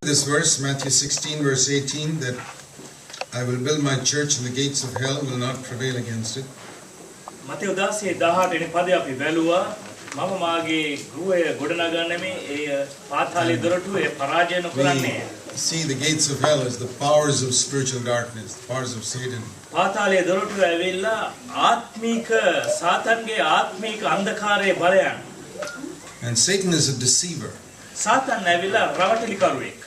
This verse, Matthew 16 verse 18, that I will build my church and the gates of hell will not prevail against it. Matthew 16:18 වෙනි පදේ අපි බැලුවා. මම මාගේ ගෘහය ගොඩනගන්නේ ඒ පාතාලයේ දොරටුව ඒ පරාජය නොකරන්නේ. See the gates of hell as the powers of spiritual darkness, the powers of Satan. පාතාලයේ දොරටුව ඇවිල්ලා ආත්මික සාතන්ගේ ආත්මික අන්ධකාරයේ බලයන්. And Satan is a deceiver. සාතන් ඇවිල්ලා රවටලිකරුවෙක්.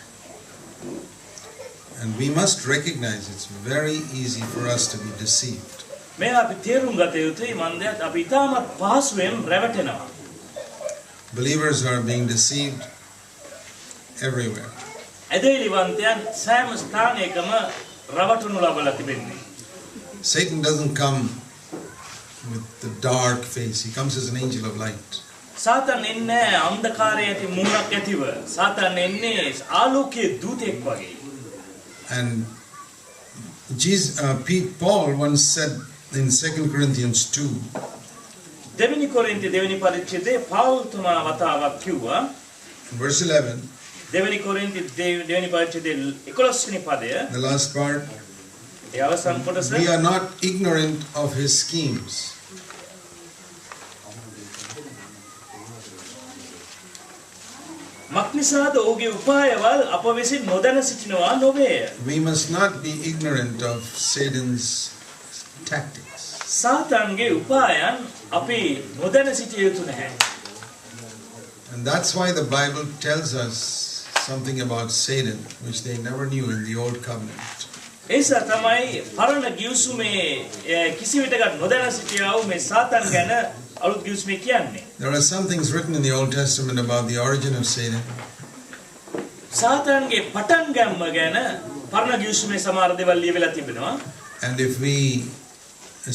And we must recognize it's very easy for us to be deceived. මේ අපි තේරුම් ගත යුතුයි මන්දයත් අපි තාමත් පහසුවෙන් රැවටෙනවා. Believers are being deceived everywhere. ඇදහිලිවන්තයන් සෑම ස්ථානයකම රවටනු ලබලා තිබෙන්නේ. Satan doesn't come with the dark face. He comes as an angel of light. සාතන් එන්නේ අන්ධකාරයේ ඇති මූණක් ඇතිව. සාතන් එන්නේ ආලෝකයේ දූතෙක් වගේ. And Paul once said in 2 Corinthians 2, දෙවෙනි කොරින්ති දෙවෙනි පරිච්ඡේදයේ පවුල් තුමා වතාවක් කිව්වා. verse 11, දෙවෙනි කොරින්ති දෙවෙනි පරිච්ඡේදයේ 11 වෙනි පදය. the last part, ඒ අවසන් කොටස. we are not ignorant of his schemes. මක්නිසාද ඔහුගේ උපායවල් අප විසින් නොදැන සිටිනවා නොවේ. We must not be ignorant of Satan's tactics. සාතන්ගේ උපායන් අපි නොදැන සිටිය යුතු නැහැ. And that's why the Bible tells us something about Satan which they never knew in the old covenant. ඒසා තමයි පරණ ගිවිසුමේ කිසි විටක නොදැන සිටියා වූ මේ සාතන් ගැන අලුත් ගිවිසුමේ කියන්නේ. There are some things written in the Old Testament about the origin of Satan. සාතන්ගේ පටන් ගැම්ම ගැන පරණ ගිවිසුමේ සමහර දේවල් ලියවිලා තිබෙනවා. And if we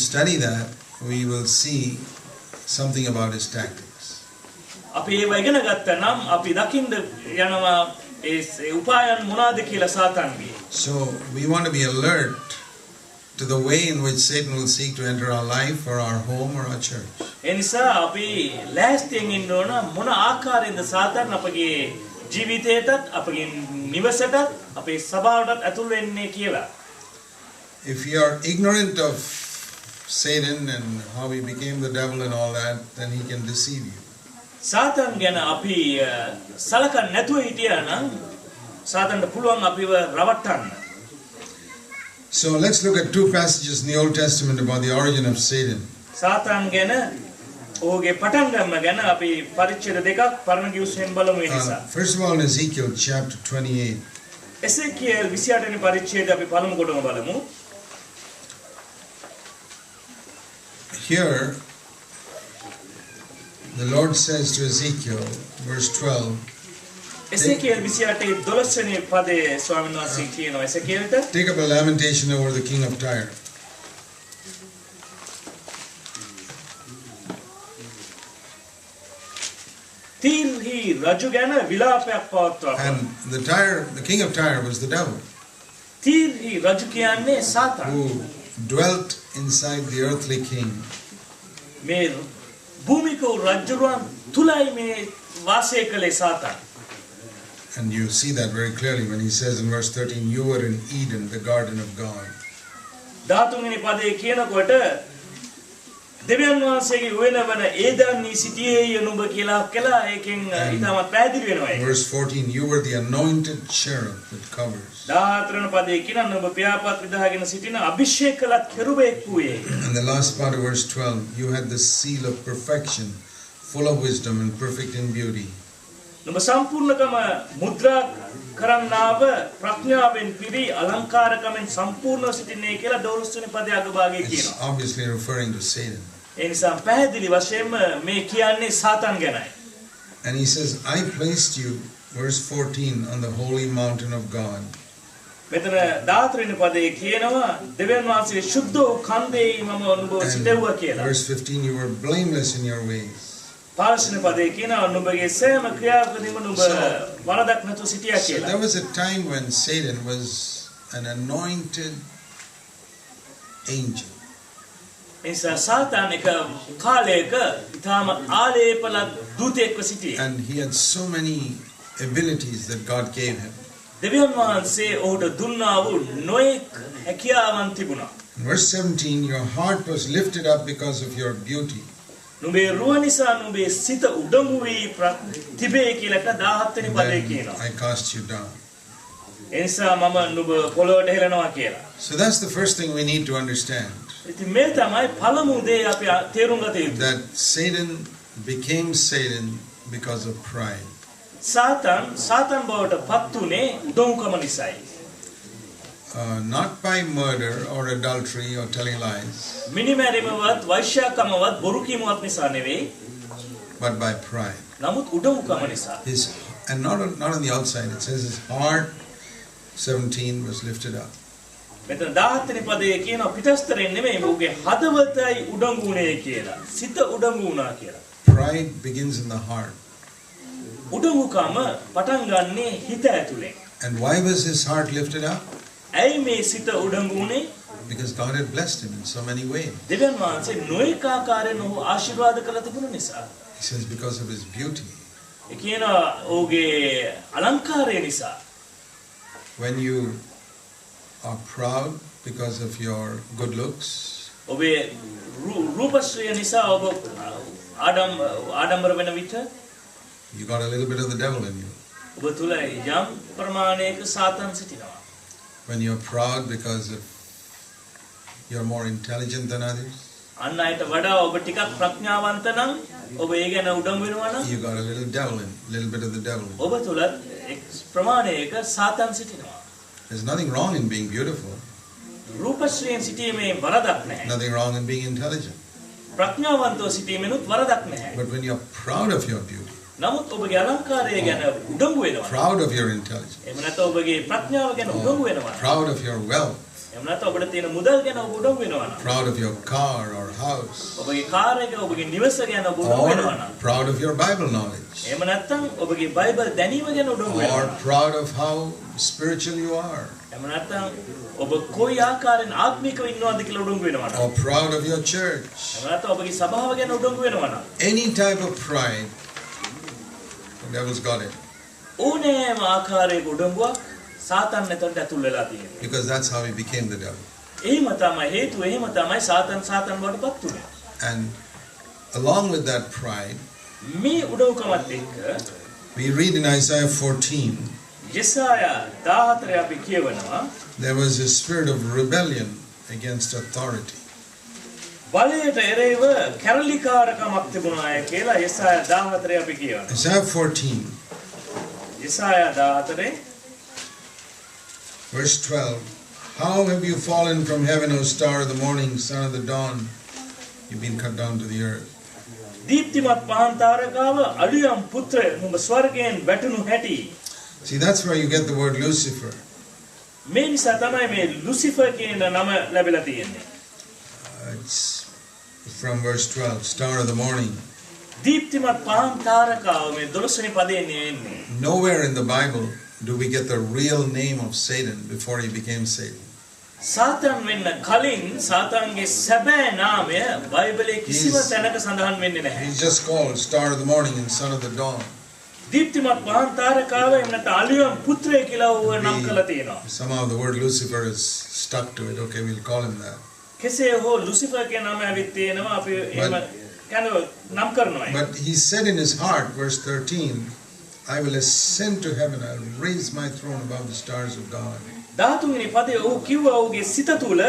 study that, we will see something about his tactics. අපි ඒව ඉගෙන ගත්තා නම් අපි දකින්න යනවා ඒ උපායන් මොනවාද කියලා සාතන්ගේ. So we want to be alert to the way in which Satan will seek to enter our life or our home or our church. ඒ නිසා අපි ලෑස්තියෙන් ඉන්න ඕන මොන ආකාරයෙන්ද සාතන් අපගේ ජීවිතයටත් අපගේ නිවසටත් අපේ සභාවටත් ඇතුල් වෙන්නේ කියලා. If you are ignorant of Satan and how he became the devil and all that, then he can deceive you. සාතන් ගැන අපි සලකන්නේ නැතුව හිටියා නම් සාතන්ට පුළුවන් අපිව රවට්ටන්න. So let's look at two passages in the Old Testament about the origin of Satan. සාතන් ගැන ඔහුගේ පටන් ගන්න ගැන අපි පරිච්ඡේද දෙකක් පරණ ගිවිසුමෙන් බලමු ඒ නිසා. First of all in Ezekiel chapter 28. එසේකියල් 28 වෙනි පරිච්ඡේදය අපි පළමු කොටම බලමු. Here the Lord says to Ezekiel, verse 12, එසේකියල් 28 12 වෙනි පදයේ ස්වාමීන් වහන්සේ කියනවා එසේකියල්ට take up a lamentation over the king of Tyre. තීර්හි රජු ගැන විලාපයක් පවත්වනවා. And the king of Tyre was the devil, තීර්හි රජු කියන්නේ සාතන්. who dwelt inside the earthly king. මේ භූමික රජුරුවන් තුලයි මේ වාසය කළේ සාතන්. And you see that very clearly when he says in verse 13, you were in Eden, the garden of God. 13 වෙනි පදයේ කියනකොට දෙවියන් වහන්සේගේ උයනවන ඒදන් සිටියේ නුඹ කියලා කළා. ඒකෙන් ඊටමත් පැහැදිලි වෙනවා ඒක. Verse 14, you were the anointed cherub that covers. 14 වෙනි පදයේ කියනවා නුඹ පියාපත් විදහාගෙන සිටින අභිෂේකලත් කෙරුබෙක් වූයේ. And the last part of verse 12, you had the seal of perfection, full of wisdom and perfect in beauty. නුඹ සම්පූර්ණකම මුද්‍රා කරන්නාව ප්‍රඥාවෙන් පිරි අලංකාරකමෙන් සම්පූර්ණව සිටින්නේ කියලා 12 වෙනි පදයේ අගභාගයේ It's කියනවා. obviously referring to Satan. ඒ නිසා පැහැදිලි වශයෙන්ම මේ කියන්නේ සාතන් ගැනයි. And he says, I placed you, verse 14, on the holy mountain of God. මෙතන 14 වෙනි පදයේ කියනවා දෙවියන් වහන්සේ සුද්ධ වූ කන්දේ මම නුඹව සිටවුවා කියලා. Verse 15, you were blameless in your ways. 15 වෙනි පදයේ කියනවා නුඹගේ සෑම ක්‍රියාවකදීම නුඹ වරදක් නැතුව සිටියා So කියලා. there was a time when Satan was an anointed angel. නිසා සාතන් එක කාලයක ඊටම ආලේපල දූතෙක්ව සිටියේ. And he had so many abilities that God gave him. දෙවියන් වහන්සේ ඔහුට දුන්නා වූ නොයෙක් හැකියාවන් තිබුණා. In verse 17, your heart was lifted up because of your beauty. නුඹේ රුව නිසා නුඹේ සිත උඩඟු වී තිබේ කියලා 17 වෙනි පදයේ කියනවා. I cast you down. එනිසා මම නුඹ පොළොවට හෙලනවා කියලා. So that's the first thing we need to understand. ඉතින් මේ තමයි පළමු දේ අපි තේරුම් ගත යුතු. That Satan became Satan because of pride. සාතන් බවට පත් උනේ උඩඟුකම නිසායි. Not by murder or adultery or telling lies. මිනිමැරීමවත් වෛශ්‍යාකමවත් බොරු කීමවත් නිසා නෙවෙයි. But by pride. නමුත් උඩඟුකම නිසා. And not on the outside. It says his heart, 17, was lifted up. මෙතන 17 වෙනි පදයේ කියනවා පිටස්තරෙන් නෙමෙයි ඔහුගේ හදවතයි උඩඟු උනේ කියලා. සිත උඩඟු වුණා කියලා. Pride begins in the heart. උඩඟුකම පටන් ගන්නේ හිත ඇතුලෙන්. And why was his heart lifted up? ඇයි මේ සිත උඩඟු උනේ? Because God had blessed him in so many ways. දෙවියන් වහන්සේ නොඑක ආකාරයෙන් ඔහු ආශිර්වාද කළ තිබුණ නිසා. He says because of his beauty. ඒ කියනවා ඔහුගේ අලංකාරය නිසා. When you are proud because of your good looks, ඔබේ රූපශ්‍රිය නිසා ඔබ ආඩම්බර වෙන විට you got a little bit of the devil in you. ඔබ තුල යම් ප්‍රමාණයක සාතන් සිටිනවා. When you're proud because of you're more intelligent than others, අන් අයට වඩා ඔබ ටිකක් ප්‍රඥාවන්ත නම් ඔබ ඒ ගැන උඩඟු වෙනවා නම් you got a little devil in, little bit of the devil in. ඔබ තුල ප්‍රමාණයක සාතන් සිටිනවා. There's nothing wrong in being beautiful. රූපශ්‍රියෙන් සිටීමේ වරදක් නැහැ. Nothing wrong in being intelligent. ප්‍රඥාවන්තව සිටීමෙනුත් වරදක් නැහැ. But when you're proud of your beauty, නමුත් ඔබගේ අලංකාරය ගැන උඩඟු වෙනවා. proud of your intelligence, එහෙම නැත්නම් ඔබගේ ප්‍රඥාව ගැන උඩඟු වෙනවා. proud of your wealth, එහෙම නැත්නම් ඔබට තියෙන මුදල් ගැන ඔබ උඩඟු වෙනවා නම් proud of your car or house, ඔබගේ කාර් එක ඔබගේ නිවස ගැන ඔබ උඩඟු වෙනවා නම් or proud of your Bible knowledge, එහෙම නැත්නම් ඔබගේ බයිබල් දැනීම ගැන උඩඟු වෙනවා. or proud of how spiritual you are, එහෙම නැත්නම් ඔබ කොයි ආකාරයෙන් ආත්මිකව ඉන්නවද කියලා උඩඟු වෙනවා නම් or proud of your church. එහෙම නැත්නම් ඔබගේ සභාව ගැන උඩඟු වෙනවා නම් Any type of pride, the devil's got it. ඕනෑම ආකාරයක උඩඟුවක් සාතන් එතනට ඇතුල් වෙලා තියෙනවා. Because that's how he became the devil. එහෙම තමයි හේතුව එහෙම තමයි සාතන් බවට පත් වුනේ. And along with that pride, මේ උඩඟුකමත් එක්ක we read in Isaiah 14, යෙසායා 14 අපි කියවනවා there was a spirit of rebellion against authority. බලයට එරෙහිව කැරලිකාරකමක් තිබුණාය කියලා යෙසායා 14 අපි කියවනවා. Isaiah 14, යෙසායා 14 verse 12. How have you fallen from heaven, O star of the morning, son of the dawn? You've been cut down to the earth. දීප්තිමත් පහන් තාරකාව අලියම් පුත්‍ර නුඹ ස්වර්ගයෙන් වැටුණු හැටි. See, that's where you get the word Lucifer. මේ නිසා තමයි මේ Lucifer කියන නම ලැබිලා තියෙන්නේ. It's from verse 12, star of the morning. දීප්තිමත් පහන් තාරකාව මේ 12 වෙනි පදයෙන් එන්නේ. Nowhere in the Bible do we get the real name of Satan before he became Satan. සාතන් වෙන්න කලින් සාතන්ගේ සැබෑ නාමය බයිබලයේ කිසිම තැනක සඳහන් වෙන්නේ නැහැ. He's just called star of the morning and son of the dawn. දීප්තිමත් පහන් තාරකාව එහෙම නැත්නම් අලියම් පුත්‍රය කියලා ඌව නම් කරලා තියෙනවා. Somehow the word Lucifer is stuck to it. Okay, we'll call him that. කෙසේ හෝ ලුසිෆර් කියන නම ඇවිත් තියෙනවා අපි එහෙම kind of නම් කරනවා. But he said in his heart, verse 13, I will ascend to heaven, I will raise my throne above the stars of God. 13 වෙනි පදයේ ඔහු කිව්වා ඔහුගේ සිත තුල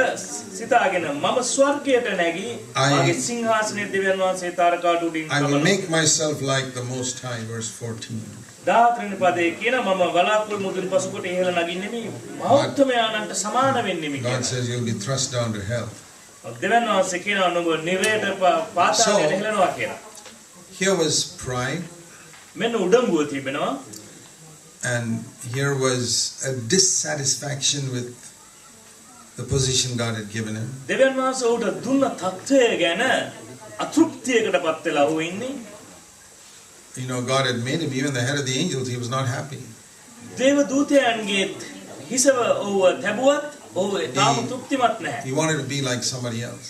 සිතාගෙන මම ස්වර්ගයට නැගී මාගේ සිංහාසනයේ දෙවියන් වහන්සේ තාරකාවට උඩින් I will make myself like the Most High, verse 14. 14 වෙනි පදයේ කියන මම බලාකුළු මුදුන් පසුකොට ඉහළ නගින්නේ මේ මහෞත්මයාණන්ට සමාන වෙන්නේ මේ God කියන. says you'll be thrust down to hell. දෙවියන් වහන්සේ කියනවා නුඹ නිරයට පාතාලයට හෙළනවා කියලා. Here was pride. මෙන්න උඩඟුව තිබෙනවා. And here was a dissatisfaction with the position God had given him. දෙවියන් වහන්සේ උට දුන්න තත්ත්වය ගැන අතෘප්තියකටපත් වෙලා වූ ඉන්නේ. You know, God had made him even the head of the angels. He was not happy. දේව දූතයන්ගේ හිසව ඔව් තැබුවත් ඔව් තාම තෘප්තිමත් නැහැ. He wanted to be like somebody else.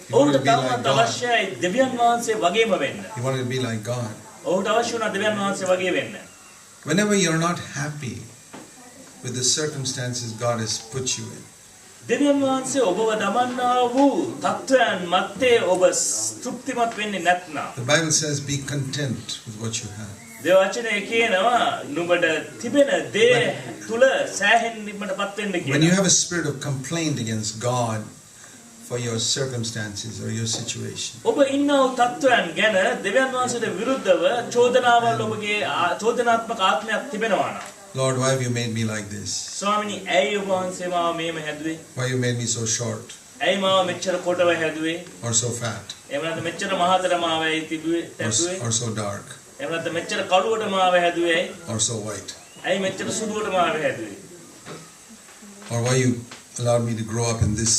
He ඔවුන්ට wanted to be තාමත් like God. අවශ්‍යයි දෙවියන් වහන්සේ වගේම වෙන්න. He wanted to be like God. ඔවුන්ට අවශ්‍ය වුණා දෙවියන් වහන්සේ වගේ වෙන්න. Whenever you're not happy, with the circumstances God has put you in. දෙවියන් වහන්සේ ඔබව දමන්නා වූ තත්වයන් මැත්තේ ඔබ තෘප්තිමත් වෙන්නේ නැත්නම් The Bible says, be content with what you have. දෙවචනය කියනවා නුඹට තිබෙන දේ තුල සෑහෙන්නටපත් වෙන්න When කියලා. you have a spirit of complaint against God for your circumstances or your situation, ඔබ ඉන්නව තත්වයන් ගැන දෙවියන් වහන්සේට විරුද්ධව චෝදනාවල් ඔබගේ චෝදනාත්මක ආත්මයක් තිබෙනවා නම් Lord, why have you made me like this? ස්වාමිනී ඇයි ඔබ වහන්සේ මාව මෙහෙම හැදුවේ? Why you made me so short ඇයි මාව මෙච්චර කොටව හැදුවේ? or so fat එහෙම නැත්නම් මෙච්චර මහතර මාව ඇයි තිබුවේ? තැබුවේ? or so dark එහෙම නැත්නම් මෙච්චර කළුවට මාව හැදුවේ ඇයි? or so white? ඇයි මෙච්චර සුදුවට මාව හැදුවේ? Or why you allowed me to grow up in this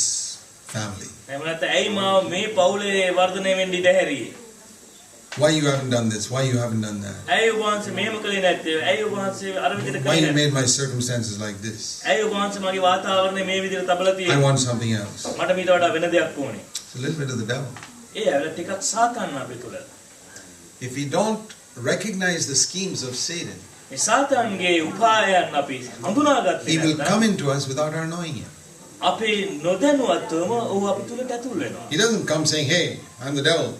family? එහෙම නැත්නම් ඇයි මාව මේ පවුලේ වර්ධනය වෙන්න ඉඩ හැරියේ? Why you haven't done this? Why you haven't done that? ඇයි ඔබ වහන්සේ මෙහෙම කළේ නැත්තේ? ඇයි ඔබ වහන්සේ අර විදිහට Why කළේ you නැත්තේ? made my circumstances like this? ඇයි ඔබ වහන්සේ මගේ වාතාවරණය මේ විදිහට තබලා I තියෙන්නේ? want something else. මට මීට වඩා වෙන දෙයක් ඕනේ. It's a little bit of the devil. ඒ ඇවිල්ලා ටිකක් සාතන් අපේ තුල. If we don't recognize the schemes of Satan, මේ සාතන්ගේ උපායයන් අපි හඳුනාගත්තේ he will come නැත්නම් into us without our knowing it. අපි නොදැනුවත්වම ඔහු අපි තුලට ඇතුල් වෙනවා. He doesn't come saying, hey, I'm the devil.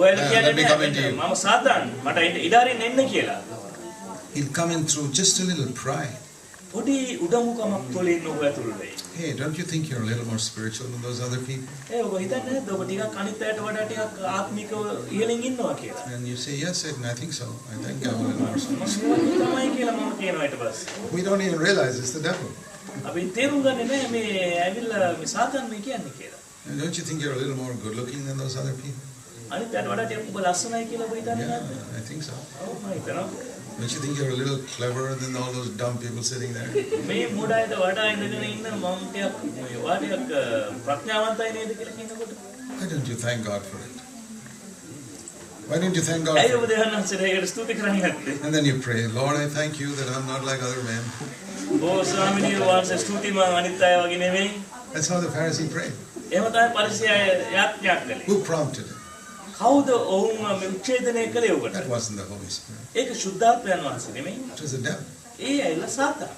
ඔයාලා let කියන්නේ me come into you. මම සාතන් මට ඉඩාරින් එන්න කියලා. He'll come in through just a little pride. පොඩි උඩඟුකමක් තුලින් ඔහු ඇතුල් වෙයි. Hey, don't you think you're a little more spiritual than those other people? ඒ ඔබ හිතන්නේ නැද්ද ඔබ ටිකක් අනිත් අයට වඩා ටිකක් ආත්මිකව ඉහළින් ඉන්නවා කියලා? And you say, yes, Satan, I think so. I think I'm a little more spiritual. මම තමයි කියලා මම කියනවා ඊට පස්සේ. We don't even realize it's the devil. අපි තේරුම් ගන්නේ නැහැ මේ ඇවිල්ලා මේ සාතන් මේ කියන්නේ කියලා. And don't you think you're a little more good looking than those other people? අනිත් අයට වඩා ටිකක් ඔබ ලස්සනයි කියලා ඔබ හිතන්නේ නැද්ද? Yeah, I think so. ඔව් මම හිතනවා. Don't you think you're a little cleverer than all those dumb people sitting there? මේ මොඩ අයට වඩා ඉඳගෙන ඉන්න මම ටිකක් මේ වාටියක් ප්‍රඥාවන්තයි නේද කියලා කියනකොට Why don't you thank God for it? Why don't you thank God ඇයි for ඔබ it? දෙවියන් වහන්සේට ඒකට ස්තුති කරන්නේ නැත්තේ? And then you pray, Lord, I thank you that I'm not like other men. ඕ ස්වාමිනී වහන්සේ ස්තුති මම අනිත් අය වගේ නෙමෙයි. That's how the Pharisee prayed. එහෙම තමයි පරිසයය යාඥා කළේ. Who prompted him? කවුද ඔවුන් මේ උච්ඡේදනය කළේ ඔබට? That wasn't the Holy Spirit. ඒක ශුද්ධාත්මයන් වහන්සේ නෙමෙයි. It was the devil. A ඇයිලා Satan.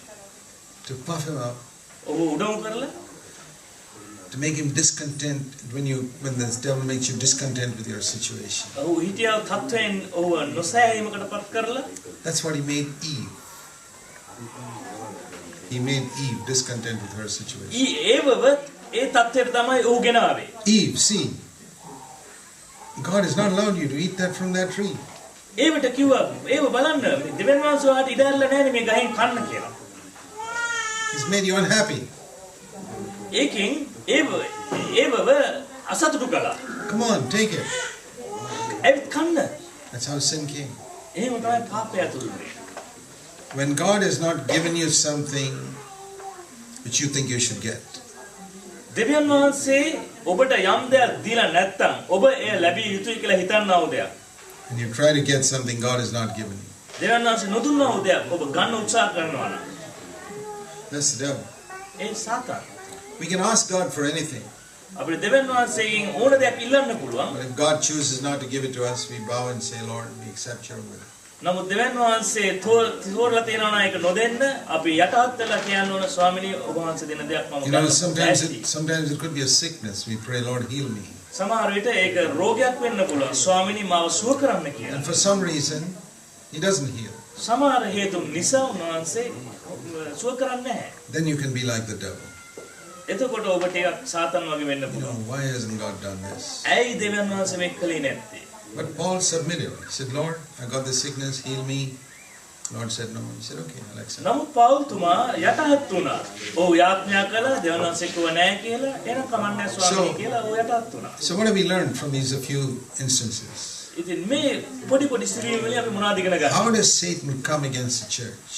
To puff him up, ඔබ උඩඟු කරලා to make him discontent when this devil makes you discontent with your situation. ඔහු හිටියා තත්වයෙන් ඔහු නොසෑහීමකටපත් කරලා That's what he made Eve. He made Eve discontent with her situation. ඒවව ඒ තත්ත්වයට තමයි ඔහු ගෙනාවේ. Eve, see, God has not allowed you to eat that from that tree. ඒවට කිව්වා ඒව බලන්න දෙවියන් වහන්සේ ඔයාට ඉඩාරලා නැහැ මේ ගහෙන් කන්න කියලා. He's made you unhappy. ඒකෙන් ඒවව අසතුටු කළා. Come on, take it. ඒත් කන්න. That's how sin came. එහෙම තමයි පාපය ඇතුළු වෙන්නේ. When God has not given you something which you think you should get, දෙවියන් වහන්සේ ඔබට යම් දෙයක් දීලා නැත්නම් ඔබ එය ලැබිය යුතුයි කියලා හිතන්නා වූ දෙයක්. and you try to get something God has not given you, දෙවියන් වහන්සේ නොදුන්නා වූ දෙයක් ඔබ ගන්න උත්සාහ කරනවා නම් that's the devil. A Satan. We can ask God for anything, අපිට දෙවියන් වහන්සේගෙන් ඕන දෙයක් ඉල්ලන්න පුළුවන්. but if God chooses not to give it to us, we bow and say, Lord, we accept your will. නමුත් දෙවියන් වහන්සේ තෝරලා තියෙනවා නම් ඒක නොදෙන්න අපි යටහත් වෙලා කියන්න ඕන ස්වාමිනී ඔබ වහන්සේ දෙන දෙයක් මම You know, ගන්න. sometimes it could be a sickness. We pray, Lord, heal me. සමහර විට ඒක රෝගයක් වෙන්න පුළුවන්. ස්වාමිනී මාව සුව කරන්න කියලා. And for some reason, he doesn't heal. සමහර හේතුන් නිසා උන්වහන්සේ සුව කරන්නේ නැහැ. Then you can be like the devil. එතකොට ඔබ ටිකක් සාතන් වගේ වෙන්න You know, පුළුවන්. why hasn't God done this? ඇයි දෙවියන් වහන්සේ මේක කළේ නැත්තේ? But Paul submitted. He said, Lord, I got this sickness, heal me. Lord said no. He said, okay, I'll accept. නමුත් පවුල්තුමා යටහත් වුණා. ඔව් යාඥා කළා දෙවියන් වහන්සේ කිව්ව නැහැ කියලා එන කමන්නේ ස්වාමීනි කියලා ඔව් යටහත් වුණා. So what have we learned from these a few instances? ඉතින් මේ පොඩි පොඩි ස්ත්‍රීන් වලින් අපි මොනවද ඉගෙන ගන්නේ? How does Satan come against the church?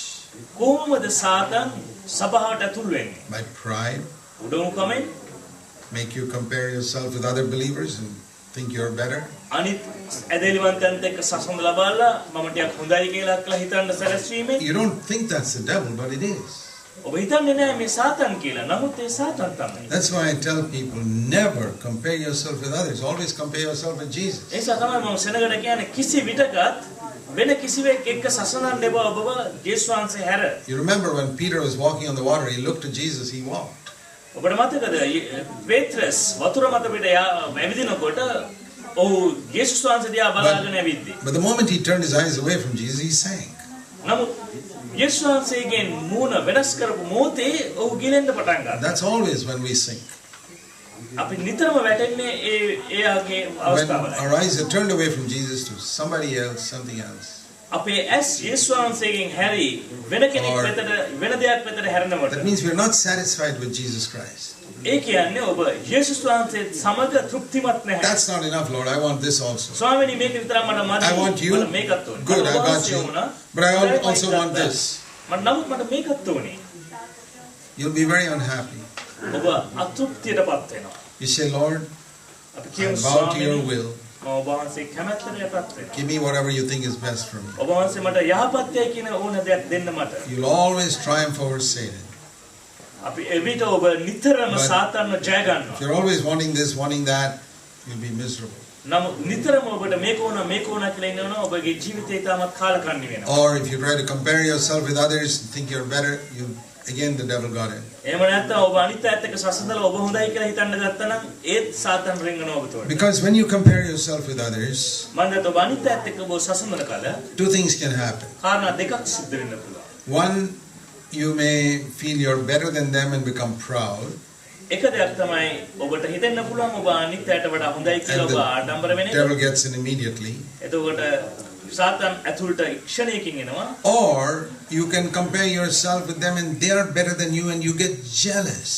කොහොමද සාතන් සභාවට ඇතුල් වෙන්නේ? By pride, උඩඟුකමෙන් make you compare yourself with other believers and think you're better. අනිත් ඇදහිලිවන්තයන්ට එක්ක සසඳලා බලලා මම ටිකක් හොඳයි කියලා හිතන්න සැලැස්වීමෙන් You don't think that's the devil, but it is. ඔබ හිතන්නේ නැහැ මේ සාතන් කියලා. නමුත් ඒ සාතන් තමයි. That's why I tell people, never compare yourself with others. Always compare yourself with Jesus. ඒසා තමයි මම සෙනගට කියන්නේ කිසි විටකත් වෙන කිසිවෙක් එක්ක සසඳන්න එපා ඔබව යේසුස් වහන්සේ හැර. You remember when Peter was walking on the water, he looked to Jesus, he walked. ඔබට මතකද පේත්‍රස් වතුර මත පිට ඇවිදිනකොට ඔහු යේසුස් වහන්සේ දිහා බලාගෙන ඇවිද්දි. But the moment he turned his eyes away from Jesus, he sank. නමුත් යේසුස් වහන්සේගෙන් මූණ වෙනස් කරපු මොහොතේ ඔහු ගිලෙන්න පටන් ගත්තා. That's always when we sink. අපි නිතරම වැටෙන්නේ එයාගේ When අවස්ථාවල. our eyes are turned away from Jesus to somebody else, something else. අපේ ඇස් යේසුස් වහන්සේගෙන් හැරි වෙන කෙනෙක් වෙතට වෙන දෙයක් වෙතට හැරෙනකොට That means we are not satisfied with Jesus Christ. ඒ කියන්නේ ඔබ යේසුස් වහන්සේ සමග තෘප්තිමත් නැහැ. That's not enough, Lord. I want this also. ස්වාමීනි මේක විතරක් මට මදි. I want you. මට මේකත් ඕනේ. Good, I got you. But I also want this. නමුත් මට මේකත් ඕනේ. You'll be very unhappy. ඔබ අතෘප්තියටපත් වෙනවා. You say, Lord, අපි I කියමු bow to your ස්වාමීනි will. ඔබ වහන්සේ කැමැත්තට යටත් වෙනවා. Give me whatever you think is best for me. ඔබ වහන්සේ මට යහපත්යයි කියන ඕන දෙයක් දෙන්න මට. You'll always triumph over Satan. අපි එවිට ඔබ නිතරම සාතන්ව ජය If ගන්නවා. you're always wanting this, wanting that, you'll be miserable. නමුත් නිතරම ඔබට මේක ඕන කියලා ඉන්නවනම් ඔබගේ ජීවිතය තාමත් කාලකන්ණි වෙනවා. Or if you try to compare yourself with others and think you're better, again the devil got in. එහෙම නැත්නම් ඔබ අනිත් අයත් එක්ක සසඳලා ඔබ හොඳයි කියලා හිතන්න ගත්තා නම් ඒත් සාතන් රින්ගනවා ඔබ තෝරන. Because when you compare yourself with others, මම දැන් ඔබ අනිත් අයත් එක්ක ඔබ සසඳන කල two things can happen. කාරණා දෙකක් සිද්ධ වෙන්න පුළුවන්. One, you may feel you're better than them and become proud. එක දෙයක් තමයි ඔබට හිතෙන්න පුළුවන් ඔබ අනිත් අයට වඩා හොඳයි කියලා And ඔබ ආඩම්බර වෙන the එක. devil gets in immediately. එතකොට සාතන් ඇතුළට ක්ෂණයකින් එනවා. Or you can compare yourself with them and they are better than you and you get jealous.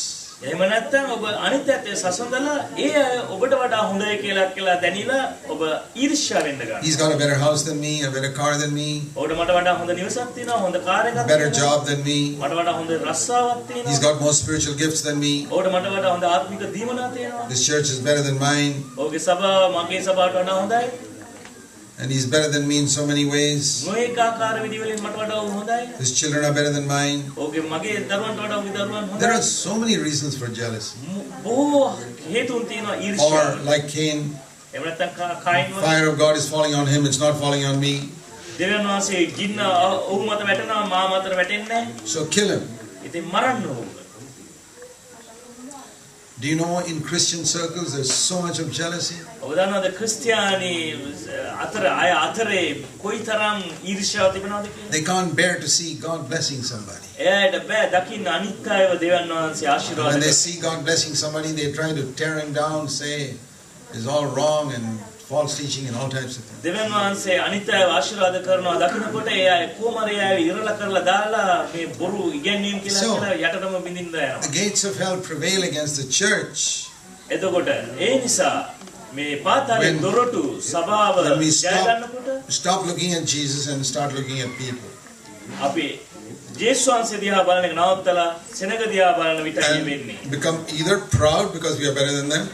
එහෙම නැත්නම් ඔබ අනිත් අයට සසඳලා ඒ අය ඔබට වඩා හොඳයි කියලා දැනিলা ඔබ ඊර්ෂ්‍යා වෙන්න ගන්නවා. He's got a better house than me, a better car than me, ඔබට මට වඩා හොඳ නිවසක් තියෙනවා, හොඳ කාර් එකක් a better තියෙනවා. job than me. මට වඩා හොඳ රස්සාවක් තියෙනවා. He's got more spiritual gifts than me. ඔබට මට වඩා හොඳ ආත්මික දීමනා තියෙනවා. This church is better than mine. ඔබගේ සභාව මගේ සභාවට වඩා හොඳයි. And he's better than me in so many ways. නොඑක ආකාර විදි වලින් මට වඩා හොඳයි. His children are better than mine. ඔබගේ මගේ දරුවන්ට වඩා ඔබගේ දරුවන් There are හොඳයි. so many reasons for jealousy. බොහෝ හේතුන් තියෙනවා Or ඊර්ෂ්‍යාව. like Cain, එහෙම නැත්නම් කායින් වගේ fire of God is falling on him, it's not falling on me. දෙවියන් වහන්සේ ගින්න ඔහු මත වැටෙනවා මා මත වැටෙන්නේ නැහැ. So kill him. ඉතින් මරන්න ඕන. Do you know in Christian circles there's so much of jealousy? ඔබ දන්නවද ක්‍රිස්තියානි අය අතරේ කොයිතරම් ඊර්ෂ්‍යාව තිබෙනවද කියලා? They can't bear to see God blessing somebody. එයාට බෑ දකින්න අනිත් අයව දෙවියන් වහන්සේ ආශිර්වාද When they කරනවා. see God blessing somebody, they try to tear him down, say it's all wrong and false teaching and all types of things. දෙවියන් වහන්සේ අනිත් අයව ආශිර්වාද කරනවා දකින්නකොට ඒ අය කොහමද ඒ අය ඉරලා කරලා දාලා මේ බොරු ඉගැන්වීම් කියලා So, කියලා යටටම බින්දින්න The යනවා. gates of hell prevail against the church එතකොට ඒ නිසා මේ පාතාලේ When- දොරටු සභාව when we ජය ගන්නකොට stop looking at Jesus and start looking at people. අපි ජේසුස් වහන්සේ දිහා බලන එක නවත්තලා සෙනග දිහා බලන විතරයි වෙන්නේ. And become either proud because we are better than them,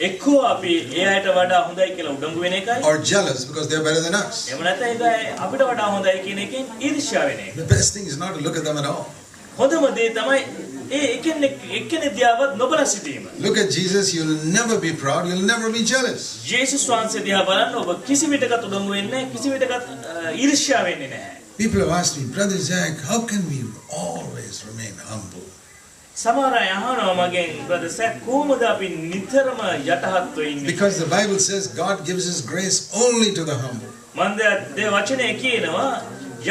එක්කෝ අපි ඒ අයට වඩා හොඳයි කියලා උඩඟු වෙන එකයි. or jealous because they are better than us. එහෙම නැත්නම් ඒක අපිට වඩා හොඳයි කියන එකෙන් ඊර්ෂ්‍යා වෙන එක. The best thing is not to look at them at all. හොඳම දේ තමයි ඒ එක්කෙනෙක් දිහාවත් නොබලා සිටීම. Look at Jesus, you'll never be proud, you'll never be jealous. ජේසුස් වහන්සේ දිහා බලන්න ඔබ කිසි විටකත් උඩඟු වෙන්නේ නැහැ, කිසි විටකත් ඊර්ෂ්‍යා වෙන්නේ නැහැ. People have asked me, Brother Jack, how can we always remain humble? සමහර අය අහනවා මගෙන් බ්‍රදර් සැක් කොහොමද අපි නිතරම යටහත් වෙන්නේ? Because the Bible says God gives His grace only to the humble. මන්ද දේ වචනේ කියනවා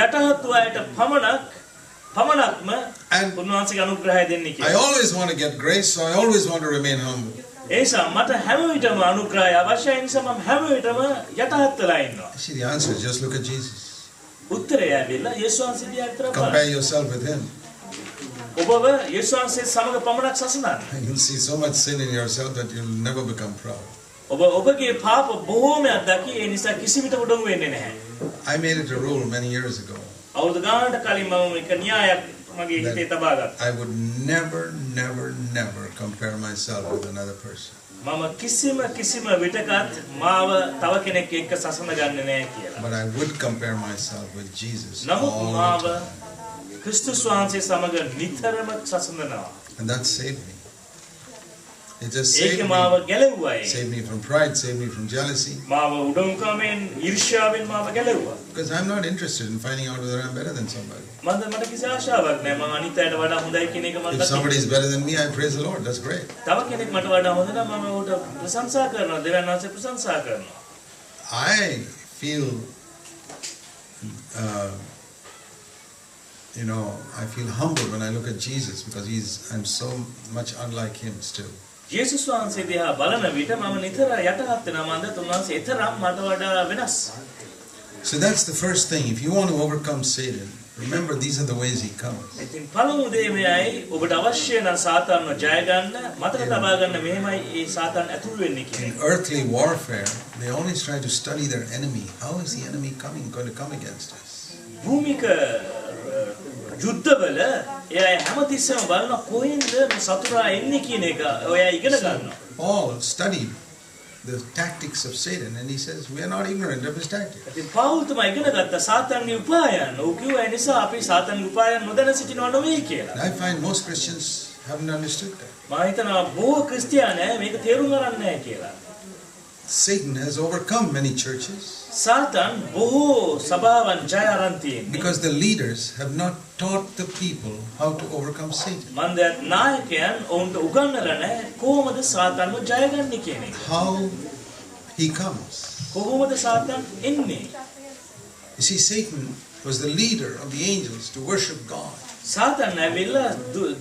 යටහත් අයට පමණක්ම And උන්වහන්සේගේ අනුග්‍රහය දෙන්නේ I කියලා. always want to get grace, so I always want to remain humble. ඒ නිසා මට හැම විටම අනුග්‍රහය අවශ්‍යයි නිසා මම හැම විටම යටහත් වෙලා ඉන්නවා. See, the answer is just look at Jesus. උත්තරය ඇවිල්ලා යේසුස් වහන්සේ දිහා විතර බලන්න. Compare yourself with Him. ඔබව යේසුස් වහන්සේ සමග පමණක් සසඳන්න. And you'll see so much sin in yourself that you'll never become proud. ඔබගේ පාප බොහෝමයක් දකි ඒ නිසා කිසි විට උඩඟු වෙන්නේ නැහැ. I made it a rule many years ago. අවුරුදු ගානකට කලින් මම එක න්‍යායක් මගේ හිතේ තබා ගත්තා. I would never compare myself with another person. මම කිසිම විටකත් මාව තව කෙනෙක් එක්ක සසඳ ගන්නේ නැහැ කියලා. But I would compare myself with Jesus නමුත් all මාව the time. ක්‍රිස්තුස් වහන්සේ සමග නිතරම සසඳනවා. And that saved me. It just saved ඒක me. මාව ගැලවුවා. Saved me from pride, saved me from jealousy. මාව උඩඟුකමෙන් ඊර්ෂ්‍යාවෙන් මාව ගැලවුවා. Because I'm not interested in finding out whether I'm better than somebody. මට කිසි ආශාවක් නැහැ. මම අනිත් අයට වඩා හොඳයි කියන එක මම If somebody is better than me, I praise the Lord. That's great. තව කෙනෙක් මට වඩා හොඳ නම් මම ඌට ප්‍රශංසා කරනවා. දෙවියන් වහන්සේ ප්‍රශංසා කරනවා. I feel, I feel humble when I look at Jesus because I'm so much unlike him still. යේසුස් වහන්සේ දිහා බලන විට මම නිතර යටහත් වෙනවා. මන්ද තුන්වහන්සේ තරම් මට වඩා වෙනස්. So that's the first thing. If you want to overcome Satan, remember these are the ways he comes. ඉතින් පළමු දේ මෙයයි ඔබට අවශ්‍ය නම් සාතාන්ව ජය ගන්න මතක තබා ගන්න මෙහෙමයි ඒ සාතාන් ඇතුල් වෙන්නේ කියන In earthly warfare, they always try to study their enemy. How is the enemy going to come against us? භූමික යුද්ධවල එයා හැමතිස්සෙම බලන කොහෙන්ද මේ සතුරා එන්නේ කියන එක ඔයා ඉගෙන ගන්නවා. Paul studied the tactics of Satan and he says we are not ignorant of his tactics. ඉතින් පවුල් තමයි ඉගෙන ගත්ත සාතාන්ගේ උපායන්. ඔව් කිව්වා ඒ නිසා අපි සාතාන්ගේ උපායන් නොදැන සිටිනව නෙවෙයි කියලා. And I find most Christians haven't understood that. මම හිතනවා බොහෝ ක්‍රිස්තියානි මේක තේරුම් ගන්න නැහැ කියලා. Satan has overcome many churches සාතාන් බොහෝ සභාවන් ජය අරන් තියෙන්නේ. because the leaders have not taught the people how to overcome Satan. මන්දයන් නායකයන් ඔවුන්ට උගන්වලා නැහැ කොහොමද සාතාන්ව ජය ගන්න කියන එක. How he comes. කොහොමද සාතාන් එන්නේ? You see, Satan was the leader of the angels to worship God. සාතාන් ඇවිල්ලා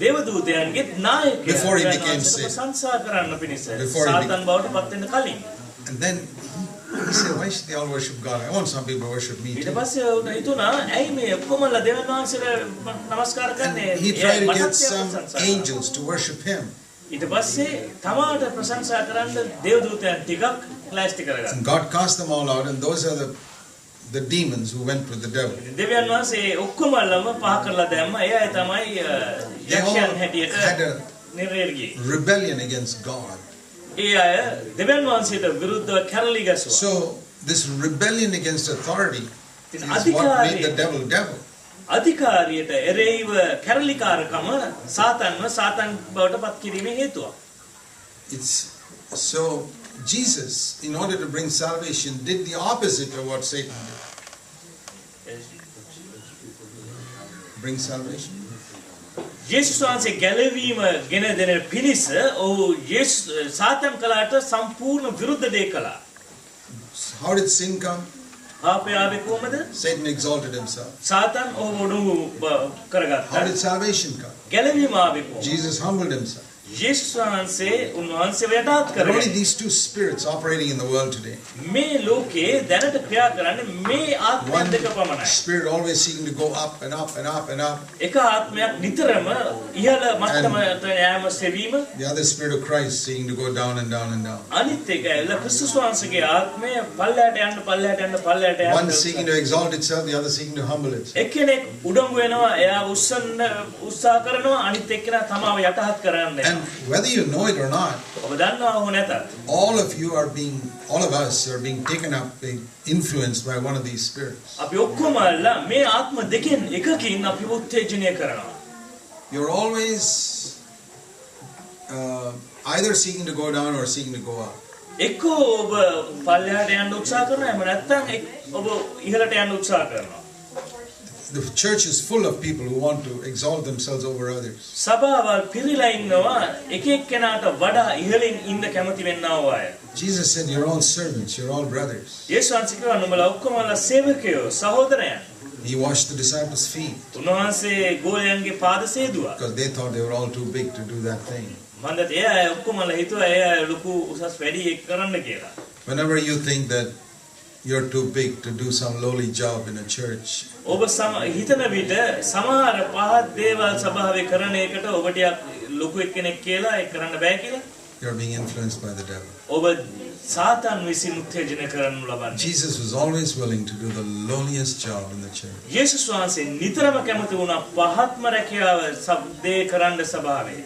දේවදූතයන්ගේ නායකයා. Before he became Satan. ප්‍රශංසා කරන්න පිණිස. Before he සාතාන් බවට පත් වෙන්න කලින්. And then he said, why should they all worship God? I want some people to worship me ඊට too. පස්සේ උන් හිතුණා ඇයි මේ ඔක්කොමලා දෙවියන් වහන්සේට නමස්කාර And කරන්නේ? he tried to මටත් get ඒ some ප්‍රශංසා කරනවා. angels to worship him. ඊට පස්සේ තමාට ප්‍රශංසා කරන්න දේවදූතයන් ටිකක් ක්ලාස්ටි කරගත්තා. And God cast them all out, and those are the demons who went with the devil. දෙවියන් වහන්සේ ඔක්කොමලම පහ කරලා දැම්මා. ඒ අය තමයි They all යක්ෂයන් හැටියට had a නිරේට ගියේ. rebellion against God. ඒ අය දෙවියන් වහන්සේට විරුද්ධව කැරලි ගැසුවා. So this rebellion against authority is what Adhikari- made the devil devil. අධිකාරියට එරෙහිව කැරලිකාරකම සාතන්ව සාතන් බවට පත් කිරීමේ හේතුවක්. It's so Jesus, in order to bring salvation, did the opposite of what Satan did. Bring salvation. යේසුස් වහන්සේ ගැලවීම ගෙන දෙන පිණිස ඔහු සාතන් කලාට සම්පූර්ණ විරුද්ධ දේ කළා. How did sin come? පාපය ආවේ කොහමද? Satan exalted himself. සාතන් ඔහු උඩඟු How කරගත්තා. did salvation come? ගැලවීම ආවේ කොහොමද? Jesus humbled himself. යේසුස් වහන්සේ උන්වහන්සේ යටහත් There are only කරගත්තා. these two spirits operating in the world today. මේ ලෝකේ දැනට ක්‍රියා කරන්නේ මේ ආත්මයන් One දෙක පමණයි. spirit always seeking to go up and up and up and up. එක ආත්මයක් නිතරම ඉහළ මට්ටමට යෑම සෙවීම, The other spirit of Christ seeking to go down and down and down. අනිත් එක ඇවිල්ලා ක්‍රිස්තුස් වහන්සේගේ ආත්මය පල්ලයට යන්න One seeking to exalt itself, the other seeking to humble itself. එක්කෙනෙක් උඩඟු වෙනවා, එයා උස්සන්න උත්සාහ කරනවා, අනිත් එක්කෙනා තමාව යටහත් කරන්නේ. And whether you know it or not, ඔබ දන්නවා හෝ නැතත් all of us are being taken up, being influenced by one of these spirits. අපි ඔක්කොමලා මේ ආත්ම දෙකෙන් එකකින් අපි උත්තේජනය කරනවා. You're always either seeking to go down or seeking to go up. එක්කෝ ඔබ පල්ලයට යන්න උත්සාහ කරනවා, එහෙම නැත්නම් ඔබ ඉහළට යන්න උත්සාහ කරනවා. The church is full of people who want to exalt themselves over others. සභාවල් පිරීලා ඉන්නවා එක එක්කෙනාට වඩා ඉහළින් ඉන්න කැමති වෙන්නව අය. Jesus said, you're all servants, you're all brothers. යේසුස් වහන්සේ කිව්වා නුඹලා ඔක්කොමලා සේවකයෝ, සහෝදරයන්. He washed the disciples' feet උන්වහන්සේ ගෝලයන්ගේ පාද සේදුවා. because they thought they were all too big to do that thing. මන්දත් ඒ අය ඔක්කොමලා හිතුවා ඒ අය ලොකු උසස් වැඩි එක කරන්න කියලා. Whenever you think that you're too big to do some lowly job in a church, ඔබ හිතන විට සමහර පහත් දේවල් සභාවේ කරන එකට ඔබ ටිකක් ලොකු එක්කෙනෙක් කියලා ඒක කරන්න බෑ කියලා you're being influenced by the devil. ඔබ සාතන් විසින් උත්තේජනය කරනු ලබන්නේ. Jesus was always willing to do the lowliest job in the church. යේසුස් වහන්සේ නිතරම කැමති වුණා පහත්ම රැකියාව දේ කරන්න සභාවේ.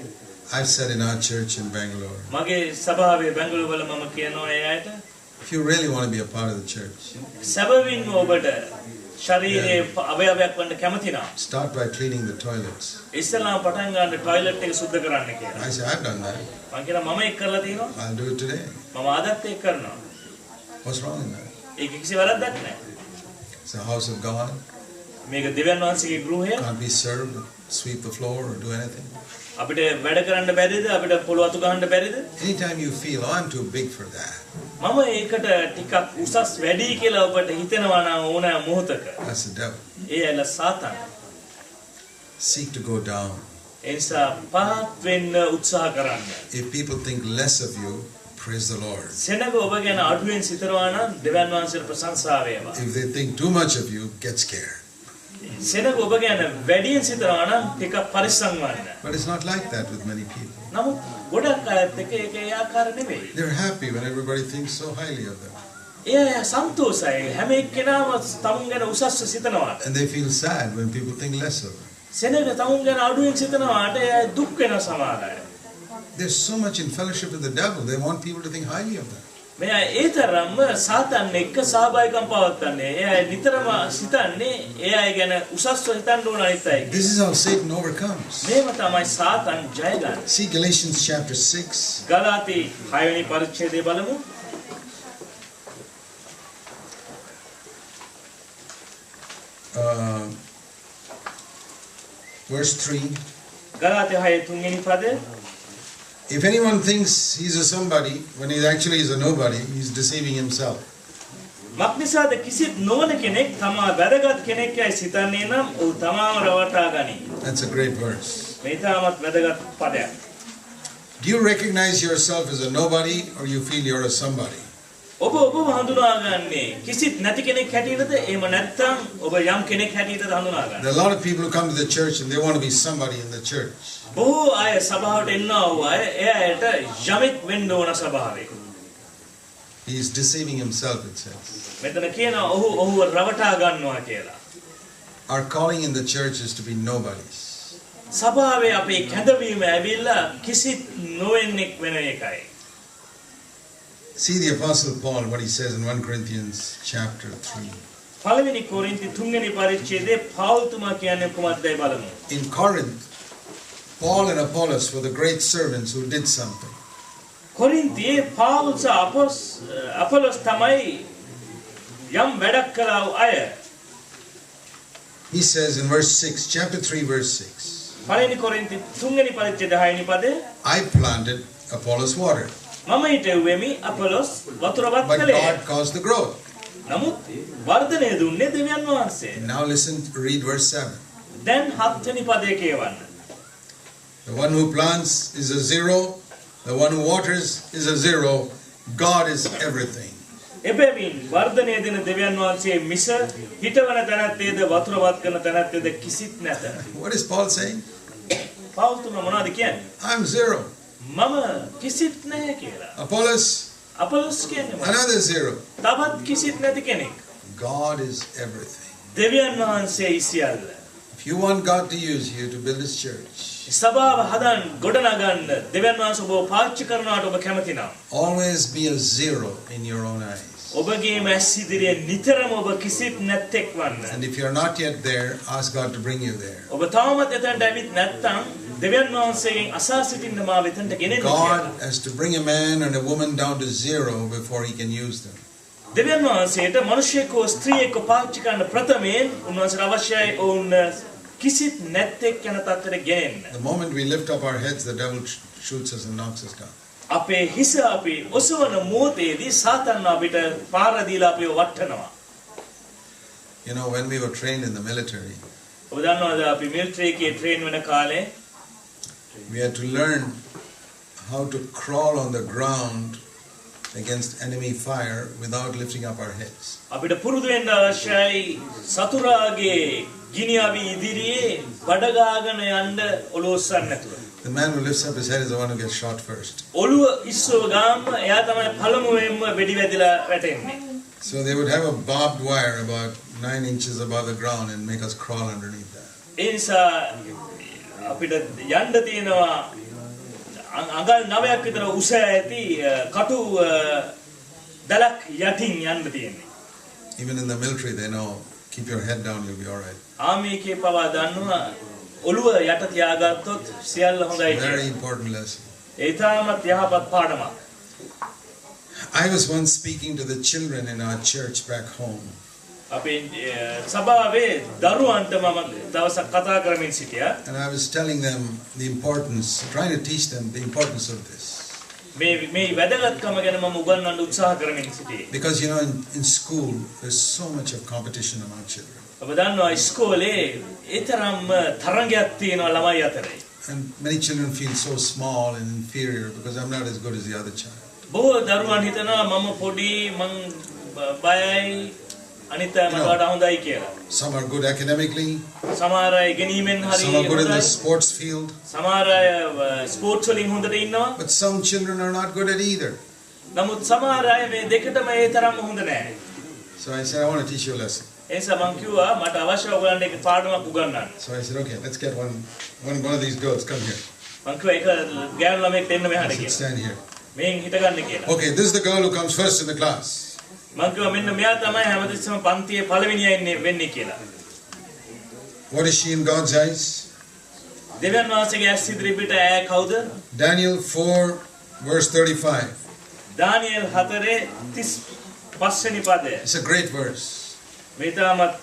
I've said in our church in Bangalore, මගේ සභාවේ බැංගලුරු වල මම කියනවා ඒ අයට if you really want to be a part of the church, සැබවින්ම ඔබට ශරීරයේ අවයවයක් වන්න කැමති නම් start by cleaning the toilets. ඉස්සෙල්ලාම පටන් ගන්න টয়ලට් එක සුද්ධ කරන්න කියලා. I say, I've done that. මම කියනවා මම ඒක කරලා තියෙනවා. I'll do it today. මම ආදත් ඒක කරනවා. What's wrong in that? ඒක කිසි වැරද්දක් නැහැ. It's the house of God. මේක දෙවියන් වහන්සේගේ ගෘහය. Can't be served, sweep the floor or do anything. අපිට වැඩ කරන්න බැරිද? අපිට පොළොව අතු ගහන්න බැරිද? Anytime you feel, oh, I'm too big for that. මම ඒකට ටිකක් උසස් වැඩි කියලා ඔබට හිතෙනවා නම් ඕනෑ මොහොතක. That's the devil. A ඇල Satan. Seek to go down. ඒ නිසා පහත් වෙන්න උත්සාහ කරන්න. If people think less of you, praise the Lord. සෙනග ඔබ ගැන අඩුවෙන් සිතනවා නම් දෙවියන් වහන්සේට ප්‍රශංසා වේවා. If they think too much of you, get scared. සෙනග ඔබ ගැන වැඩියෙන් සිතනවා නම් ටිකක් පරිස්සම් වෙන්න. But it's not like that with many people. නමුත් ගොඩක් අයත් එක්ක ඒක ඒ ආකාර නෙවෙයි. They're happy when everybody thinks so highly of them. ඒ සන්තෝෂයි හැම එක්කෙනාම තමුන් ගැන උසස්ව සිතනවාට. And they feel sad when people think less of them. සෙනග තමුන් ගැන අඩුවෙන් සිතනවාට ඒ දුක් වෙන සමහර අය. There's so much in fellowship with the devil. They want people to think highly of them. මෙයා ඒ තරම්ම සාතන් එක්ක සහභාගීකම් පවත්න්නේ. එයා නිතරම සිතන්නේ ඒ අය ගැන උසස්ව හිතන්න ඕන අනිත් අය. This is how Satan overcomes. මේව තමයි සාතන් ජය ගන්න. See Galatians chapter 6. ගලාති 6 වෙනි පරිච්ඡේදය බලමු. Verse 3. ගලාති 6 3 වෙනි පදය. If anyone thinks he's a somebody when he actually is a nobody, he's deceiving himself. මක්නිසාද කිසිත් නොවන කෙනෙක් තමා වැදගත් කෙනෙක් යයි සිතන්නේ නම් ඔහු තමාම රවටා ගනී. That's a great verse. මේ තාමත් වැදගත් පදයක්. Do you recognize yourself as a nobody or you feel you're a somebody? ඔබ හඳුනාගන්නේ කිසිත් නැති කෙනෙක් හැටියටද එහෙම නැත්නම් ඔබ යම් කෙනෙක් හැටියටද හඳුනාගන්නේ? There are a lot of people who come to the church and they want to be somebody in the church. බොහෝ අය සභාවට එනවා වූ අය එයාට යමෙක් වෙන්න ඕන ස්වභාවයක. He is deceiving himself, it says. මෙතන කියනවා ඔහුව රවටා ගන්නවා කියලා. Our calling in the church is to be nobodies. සභාවේ අපේ කැඳවීම ඇවිල්ලා කිසිත් නොවෙන්නෙක් වෙන එකයි. See the Apostle Paul, what he says in 1 Corinthians chapter 3. පළවෙනි කොරින්ති 3 වෙනි පරිච්ඡේදයේ පෞල් තුමා කියන්නේ කොහොමදයි බලමු. In Corinth, Paul and Apollos were the great servants who did something. කොරින්තියේ පෞල් සහ අපොලොස් තමයි යම් වැඩක් කළා වූ අය. He says in verse 6, chapter 3, verse 6. පළවෙනි කොරින්ති 3 වෙනි පරිච්ඡේදය 6 වෙනි පදේ. I planted, Apollos watered. මම හිටෙව්වෙමි අපොලොස් වතුරවත් But කළේ. God caused the growth. නමුත් වර්ධනය දුන්නේ දෙවියන් වහන්සේ. Now listen, read verse 7. දැන් 7 වෙනි පදේ කියවන්න. The one who plants is a zero, the one who waters is a zero, God is everything. එබැවින් වර්ධනය දෙන දෙවියන් වහන්සේ මිස හිටවන තැනැත්තේද වතුරවත් කරන තැනැත්තේද කිසිත් නැත. What is Paul saying? පෞල් තුමා මොනවද කියන්නේ? I'm zero. මම කිසිත් නැහැ කියලා. Apollos, අපොලොස් කියන්නේ මොනවද? another zero. තවත් කිසිත් නැති කෙනෙක්. God is everything. දෙවියන් වහන්සේ සියල්ල. If you want God to use you to build His church, සභාව හදන්න ගොඩනගන්න දෙවියන් වහන්සේ ඔබ පාවිච්චි කරනවාට ඔබ කැමති නම් always be a zero in your own eyes. ඔබගේ මැස් ඉදිරියේ නිතරම ඔබ කිසිත් නැත්තෙක් වන්න. And if you're not yet there, ask God to bring you there. ඔබ තාමත් එතනට ඇවිත් නැත්නම් දෙවියන් වහන්සේගෙන් අසා සිටින්න මා වෙතට ගෙනෙන්න God කියලා. has to bring a man and a woman down to zero before He can use them. දෙවියන් වහන්සේට මිනිසෙකෝ ස්ත්‍රියෙක්ව පාවිච්චි කරන්න ප්‍රථමයෙන් උන්වහන්සේට අවශ්‍යයි ඔවුන් කිසිත් නැත්තෙක් යන තත්ත්වයට ගෙනෙන්න. The moment we lift up our heads, the devil shoots us and knocks us down. අපේ හිස අපි ඔසවන මොහොතේදී සාතන් අපිට පාර දීලා අපිව වටනවා. You know, when we were trained in the military, ඔබ දන්නවද අපි මිලිටරි එකේ ට්‍රේන් වෙන කාලේ we had to learn how to crawl on the ground against enemy fire without lifting up our heads. අපිට පුරුදු වෙන්න අවශ්‍යයි සතුරාගේ ගිනි අවි ඉදිරියේ බඩගාගෙන යන්න ඔලුව ඔස්සන්න නැතුව. The man who lifts up his head is the one who gets shot first. ඔලුව ඉස්සුව ගාම එයා තමයි පළමුවෙන්ම වෙඩි වැදිලා වැටෙන්නේ. So they would have a barbed wire about 9 inches above the ground and make us crawl underneath that. ඒ නිසා අපිට යන්න තියෙනවා අඟල් 9ක් විතර උස ඇති කටු දලක් යටින් යන්න තියෙන්නේ. Even in the military, they know Keep your head down, you'll be all right. ආමේකේ පවා දන්නවා ඔළුව යට තියාගත්තොත් සියල්ල හොඳයි කියලා. Very important lesson. ඒ තාමත් යහපත් පාඩමක්. I was once speaking to the children in our church back home. අපේ සභාවේ දරුවන්ට මම දවසක් කතා කරමින් සිටියා. And I was telling them the importance, trying to teach them the importance of this. මේ වැදගත්කම ගැන මම උගන්වන්න උත්සාහ කරමින් සිටියේ. Because you know in school there's so much of competition among children. ඔබ දන්නවා ඉස්කෝලේ ඒ තරම්ම තරඟයක් තියෙනවා ළමයි අතරේ. And many children feel so small and inferior because I'm not as good as the other child. බොහෝ දරුවන් හිතනවා මම පොඩි මං බයයි අනිත් අය මට වඩා හොඳයි කියලා. Some are good academically. සමහර අය ඉගෙනීමෙන් හරි Some are good in the sports field. සමහර අය ස්පෝර්ට්ස් වලින් හොඳට ඉන්නවා. But some children are not good at either. නමුත් සමහර අය මේ දෙකටම ඒ තරම්ම හොඳ නැහැ. So I said I want to teach you a lesson. ඒ නිසා මං කිව්වා මට අවශ්‍ය ඔයගලන්ට එක පාඩමක් උගන්වන්න. So I said okay, let's get one of these girls come here. මං කිව්වා ඒක ගෑනු ළමෙක් එන්න මෙහාට I said, කියලා. stand here. මෙහෙන් හිටගන්න කියලා. Okay, this is the girl who comes first in the class. මං කිව්වා මෙන්න මෙයා තමයි හැමතිස්සෙම පන්තියේ පළවෙනියා ඉන්නේ වෙන්නේ කියලා. What is she in God's eyes? දෙවියන් වහන්සේගේ ඇස් ඉදිරි පිට ඈ කවුද? Daniel 4 verse 35. දානියෙල් 4:35 වෙනි පදය. It's a great verse. මේ තාමත්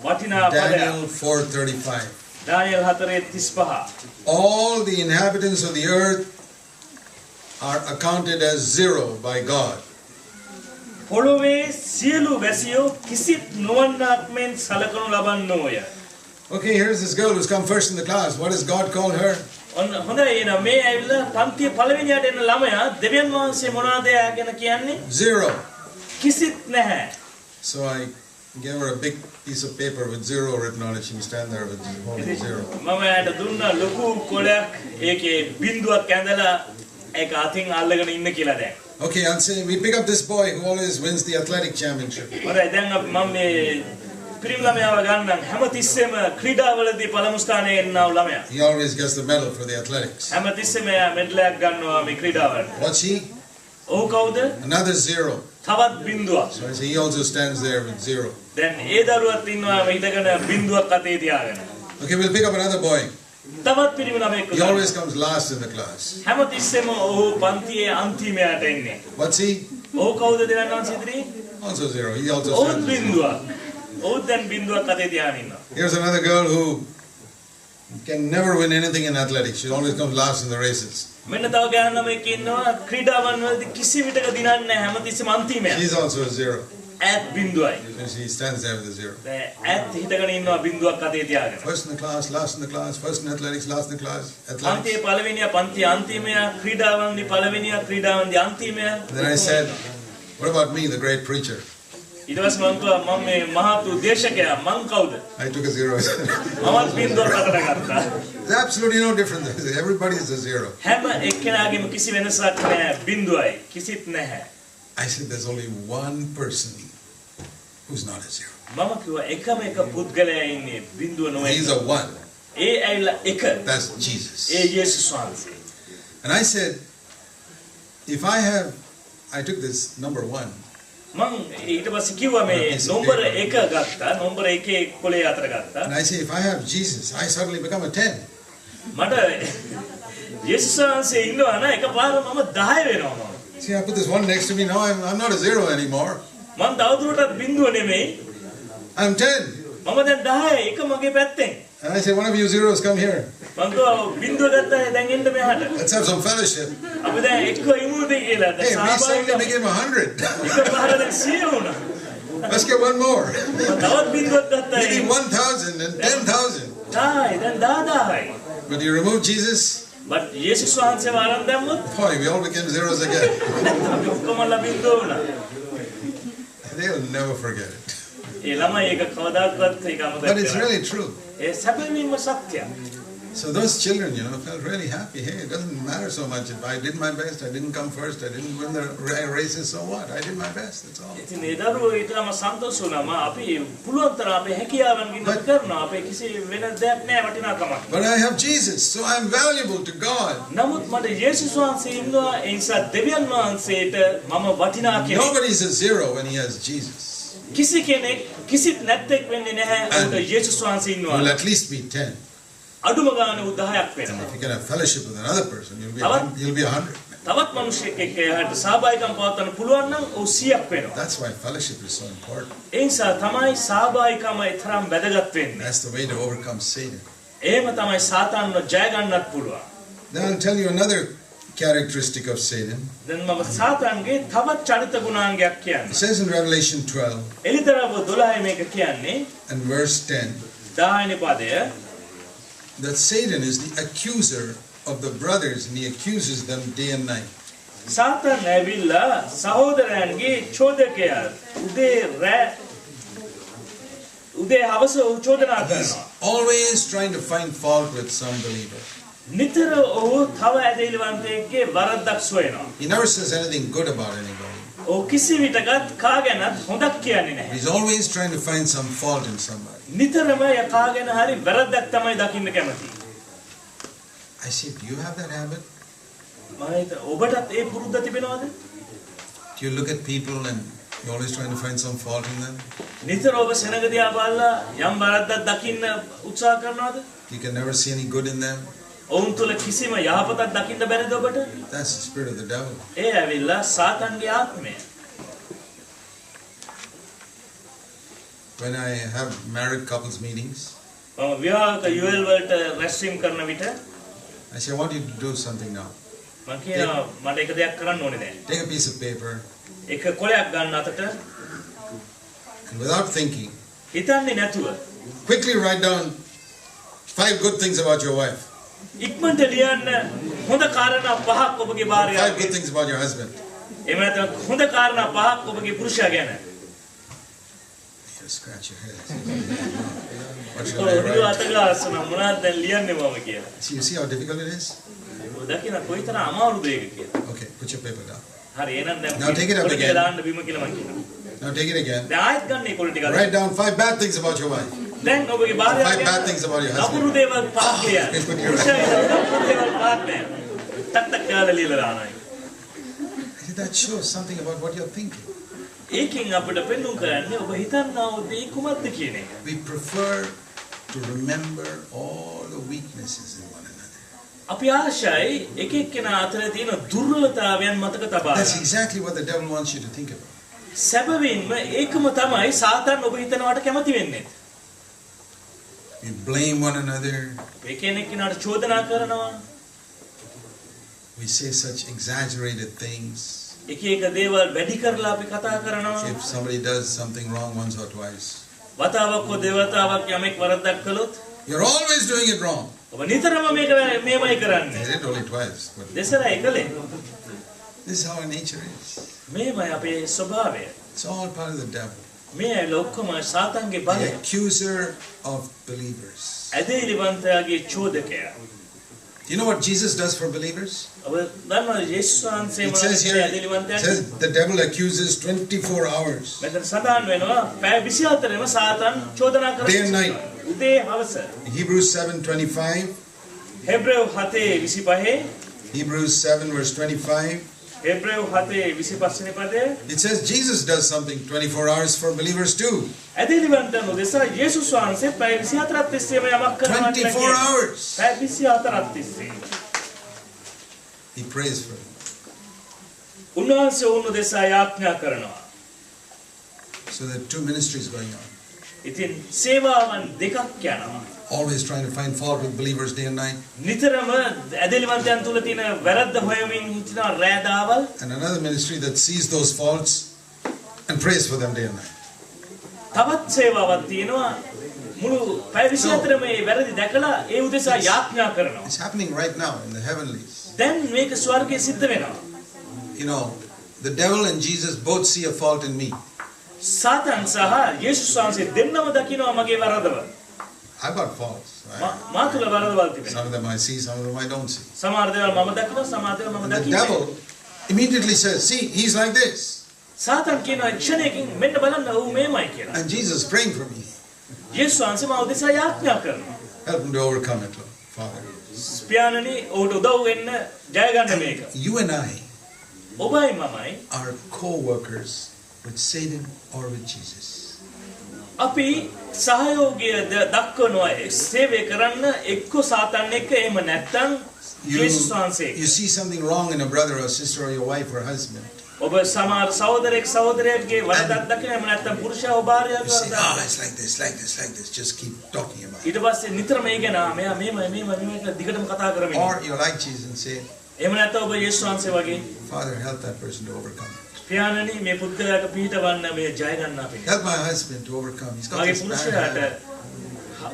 වටිනා පදයක්. Daniel 4:35. දානියෙල් 4:35. All the inhabitants of the earth are accounted as zero by God. පොළොවේ සියලු වැසියෝ කිසිත් නොවන්නාක් මෙන් සලකනු ලබන්නෝය. Okay, here's this girl who's come first in the class. What does God call her? හොඳයි එහෙනම් මේ ඇවිල්ලා පන්තියේ පළවෙනියට එන ළමයා දෙවියන් වහන්සේ මොනවද එයාගෙන කියන්නේ? Zero. කිසිත් නැහැ. So I gave her a big piece of paper with zero written on it. She can stand there with holding zero. මම එයාට දුන්නා ලොකු කොලයක් ඒකේ බින්දුවක් ඇඳලා ඒක අතින් අල්ලගෙන ඉන්න කියලා දැන්. Okay, I'll say we pick up this boy who always wins the athletic championship. හොඳයි දැන් අපි මම මේ පිරිමි ළමයාව ගන්නම් හැමතිස්සෙම ක්‍රීඩාවලදී පළමු ස්ථානයේ එන්නා වූ ළමයා. He always gets the medal for the athletics. හැමතිස්සෙම එයා මෙඩලයක් ගන්නවා මේ ක්‍රීඩාවලට. What's he? ඔව් කවුද? Another zero. තවත් බින්දුවක්. So I say he also stands there with zero. දැන් ඒ දරුවත් ඉන්නවා හිටගෙන බින්දුවක් අතේ තියාගෙන. Okay, we'll pick up another boy. තවත් පිරිමි ළමයෙක්. He always comes last in the class. හැමතිස්සෙම ඔහු පන්තියේ අන්තිමයට එන්නේ. What's he? ඔහු කවුද දෙවියන් වහන්සේ ඉදිරියේ? Also zero. He also ඔහු stands there. බින්දුවක්. ඔහු දැන් බින්දුවක් අතේ තියාගෙන ඉන්නවා. Here's another girl who can never win anything in athletics. She always comes last in the races. මෙන්න තව ගෑනු ළමයෙක් ඉන්නවා ක්‍රීඩාවන් වලදී කිසි විටක දිනන්නේ නැහැ හැමතිස්සෙම අන්තිමයට. She's also a zero. ඈත් බින්දුවයි. So she stands there with a zero. ඈත් හිටගෙන ඉන්නවා බින්දුවක් අතේ තියාගෙන. First in the class, last in the class, first in athletics, last in the class. පන්තියේ Athletics. පළවෙනියා පන්තියේ අන්තිමයා ක්‍රීඩාවන්දී පළවෙනියා ක්‍රීඩාවන්දී අන්තිමයා. Then I said, what about me, the great preacher? ඊට පස්සේ මම කිව්වා මම මේ මහතු දේශකයා මං කවුද? I took a zero. මමත් බින්දුවක් අතට ගත්තා. There's absolutely no difference. Everybody is a zero. හැම එක්කෙනාගේම කිසි වෙනසක් නැහැ බින්දුවයි කිසිත් නැහැ. I said there's only one person who's not a zero. මම කිව්වා එකම එක පුද්ගලයා ඉන්නේ බින්දුව නොවේ. He's a one. ඒ ඇවිල්ලා එක. That's Jesus. ඒ යේසුස් වහන්සේ. And I said, if I took this number one. මං ඊට පස්සේ කිව්වා මේ නම්බර 1 ගත්තා නම්බර 1 කොලේ අතර ගත්තා. And I say, if I have Jesus, I suddenly become a 10. මට යේසුස් වහන්සේ ඉන්නවා නා එකපාර මම 10 වෙනවා මම. See, I put this one next to me. Now I'm not a zero anymore. මම තවදුරටත් බින්දුව නෙමෙයි. I'm 10. මම දැන් 10 එක මගේ පැත්තෙන්. And I say, one of you zeros come here. මං කිව්වා බින්දුව ගත්තා දැන් එන්න මෙහාට. Let's have some fellowship. අපි දැන් එක්ක ඉමුද කියලා. Hey, we suddenly became 100. එකපාර දැන් 100 වුණා. Let's get one more. තවත් බින්දුවක් ගත්තා. Maybe 1,000 and 10,000. 10 දැන් 10,000යි. But you remove Jesus, but යේසුස් වහන්සේ වරන් දැම්මොත් boy, we all became zeros again. අපි ඔක්කොමලා බින්දුව වුණා. They'll never forget it. ඒ ළමයි ඒක කවදාවත් ඒක අමතක But it's really true. ඒ සැබවින්ම සත්‍යයක්. So those children, felt really happy. Hey, it doesn't matter so much if I did my best. I didn't come first. I didn't win the races. So what? I did my best. That's all. ඉතින් ඒ දරුවෝ ඊටම සන්තෝෂ වුණා. අපි පුළුවන් තරම් අපේ හැකියාවන් ගින්න කරනවා. අපේ කිසි වෙන දෙයක් නැහැ වටිනාකමක්. But I have Jesus, so I'm valuable to God. නමුත් මට යේසුස් වහන්සේ ඉන්නවා. ඒ නිසා දෙවියන් වහන්සේට මම වටිනා කෙනෙක්. Nobody's a zero when he has Jesus. කිසි කෙනෙක් කිසිත් නැත්තෙක් වෙන්නේ නැහැ. උන්ට යේසුස් වහන්සේ You'll ඉන්නවා. at least be 10. අඩුම ගානේ උ 10ක් And වෙනවා. if you can have fellowship with another person, you'll be 100. තවත් මිනිහෙක් එක්ක එහාට සහභාගීකම් පවත්වන්න පුළුවන් නම් ඔව් 100ක් වෙනවා. That's why fellowship is so important. ඒ නිසා තමයි සහභාගීකම තරම් වැදගත් වෙන්නේ. That's the way to overcome Satan. එහෙම තමයි සාතාන්ව ජය ගන්නත් පුළුවන්. Then I'll tell you another characteristic of Satan. දැන් මම සාතාන්ගේ තවත් චරිත ගුණාංගයක් It කියන්නම්. says in Revelation 12 එලිතරව 12 මේක කියන්නේ and verse 10 10 පදය that Satan is the accuser of the brothers and he accuses them day and night. සාතාන් ඇවිල්ලා සහෝදරයන්ගේ චෝදකයා උදේ හවස චෝදනා He's කරනවා. always trying to find fault with some believer. නිතර ඔහු තව ඇදහිලිවන්තයෙක්ගේ වරද්දක් සොයනවා. He never says anything good about anybody. ඔහු කිසි විටකත් කාගෙනත් හොඳක් කියන්නේ නැහැ. He's always trying to find some fault in somebody. නිතරම කාගෙන හරි වැරද්දක් තමයි දකින්න කැමති. I said, do you have that habit? මම ඔබටත් ඒ පුරුද්ද තිබෙනවද? Do you look at people and you're always trying to find some fault in them? නිතර ඔබ සෙනග දිහා බලලා යම් වරද්දක් දකින්න උත්සාහ කරනවද? You can never see any good in them. ඔවුන් තුල කිසිම යහපතක් දකින්න බැරිද ඔබට? That's the spirit of the devil. ඒ ඇවිල්ලා සාතන්ගේ ආත්මය. When I have married couples meetings, මම විවාහක යුවල් වලට රැස්වීම කරන විට I say, I want you to do something now. මම කියනවා මට එක දෙයක් කරන්න ඕනේ දැන්. Take a piece of paper එක කොලයක් ගන්න අතට and without thinking, හිතන්නේ නැතුව quickly write down 5 good things about your wife. ඉක්මනට ලියන්න හොඳ කාරණා පහක් ඔබගේ 5 good භාර්යාවගේ. things about your husband. එහෙම නැත්නම් හොඳ කාරණා පහක් ඔබගේ පුරුෂයා ගැන. You scratch your head. What should I ඔය write? අතගාසන මොනවද දැන් ලියන්නේ මම කියලා. See, you see how difficult it is? ඔය දකින්න කොයිතරම් අමාරුද ඒක කියලා. Okay, put your paper down. හරි එහෙනම් දැන් Now take it up පොඩි again. කියලා දාන්න බිම කියලා මම කියනවා. Now take it again. දැන් ආයෙත් ගන්න ඒ කොළ ටික. Write down 5 bad things about your wife. දැන් ඔබගේ 5 භාර්යාව bad ගැන things about your husband. නපුරු දේවල් පහක් ලියන්න. Okay, put your- පුරුෂයා ගැන නපුරු දේවල් පහක් නෑ. ටක් ටක් ගාලා ලියලා දානවා. That shows something about what you're thinking. ඒකෙන් අපිට පෙන්වුම් කරන්නේ ඔබ හිතන්නා වූ දේ කුමක්ද කියන එක. We prefer to remember all the weaknesses in one another. අපි ආශයි එක එක්කෙනා අතර තියෙන දුර්වලතාවයන් මතක තබා That's ගන්න. exactly what the devil wants you to think about. සැබවින්ම ඒකම තමයි සාතන් ඔබ හිතනවට කැමති වෙන්නේ. We blame one another. එක එක්කෙනාට චෝදනා කරනවා. We say such exaggerated things. එක එක දේවල් වැඩි කරලා අපි කතා කරනවා. If somebody does something wrong once or twice, වතාවක් හෝ දෙවතාවක් යමෙක් වරදක් කළොත් you're always doing it wrong. ඔබ නිතරම මේක මේමයි I කරන්නේ. did it only twice. But දෙසරයි කළේ. this is how our nature is. මේමයි අපේ ස්වභාවය. It's all part of the devil. මේ ලොක්කම සාතන්ගේ The බලය. accuser of believers. ඇදහිලිවන්තයාගේ චෝදකයා. You know what Jesus does for believers? ඔබ දන්නවද යේසුස් වහන්සේ It says here, it ඇදහිලිවන්තයා? says the devil accuses 24 hours. මෙතන සඳහන් වෙනවා පැය 24ෙම සාතන් චෝදනා Day and night. කරනවා. උදේ හවස. Hebrews 7:25. හෙබ්‍රේව 7:25 Hebrews 7 verse 25. හෙබ්‍රේව 7:25 වෙනි පදයේ It says Jesus does something 24 hours for believers too. ඇදහිලිවන්තයන් උදෙසා යේසුස් වහන්සේ පැය 24ක් තිස්සේම යමක් කරනවා 24 hours. පැය 24ක් තිස්සේ He prays for them. උන්වහන්සේ වුණ උදෙසා යාඥා කරනවා. So there are 2 ministries going on. ඉතින් සේවාවන් දෙකක් යනවා. Always trying to find fault with believers day and night. නිතරම ඇදහිලිවන්තයන් තුල තියෙන වැරද්ද හොයමින් හිටිනවා රෑ දවල්. And another ministry that sees those faults and prays for them day and night. තවත් සේවාවක් තියෙනවා මුළු පැය 24ම මේ වැරදි දැකලා ඒ උදෙසා යාඥා කරනවා. It's happening right now in the heavenlies. දැන් මේක ස්වර්ගයේ සිද්ධ වෙනවා. You know, the devil and Jesus both see a fault in me. සාතන් සහ යේසුස් වහන්සේ දෙන්නම දකිනවා මගේ වරදවල්. I've got faults. මා තුල වරදවල් තිබෙනවා. Some of them I see, some of them I don't see. සමහර දේවල් මම දකිනවා සමහර දේවල් මම And the දකින්නේ devil immediately says, see, he's like this. සාතන් කියනවා ක්ෂණයකින් මෙන්න බලන්න ඌ මේමයි කියලා. And Jesus is praying for me. යේසුස් වහන්සේ මා උදෙසා යාඥා කරනවා. Help him to overcome it, Lord, Father. ස්පියානනි ඌට උදව් වෙන්න ජය ගන්න මේක. You and I ඔබයි මමයි are co-workers with Satan or with Jesus. අපි සහයෝගය දක්වනවා සේවය කරන්න එක්ක සාතන් එක්ක එහෙම නැත්නම් යේසුස් වහන්සේ. You see something wrong in a brother or sister or your wife or husband. ඔබ සමහර සහෝදරයෙක් සහෝදරියක්ගේ වරදක් දකින එහෙම නැත්නම් පුරුෂයා භාර්යාවගේ වරදක්. It's like this. Just keep talking about it. ඊට පස්සේ නිතරම ඒ ගැන මෙයා මේක දිගටම කතා කරමින්. Or you like Jesus and say, එහෙම නැත්නම් ඔබ යේසුස් වහන්සේ වගේ Father, help that person to overcome. පියාණනි මේ පුද්ගලයාට පිහිටවන්න මේ ජය ගන්න අපේ. Help my husband to overcome. He's got මගේ this bad පුරුෂයාට habit.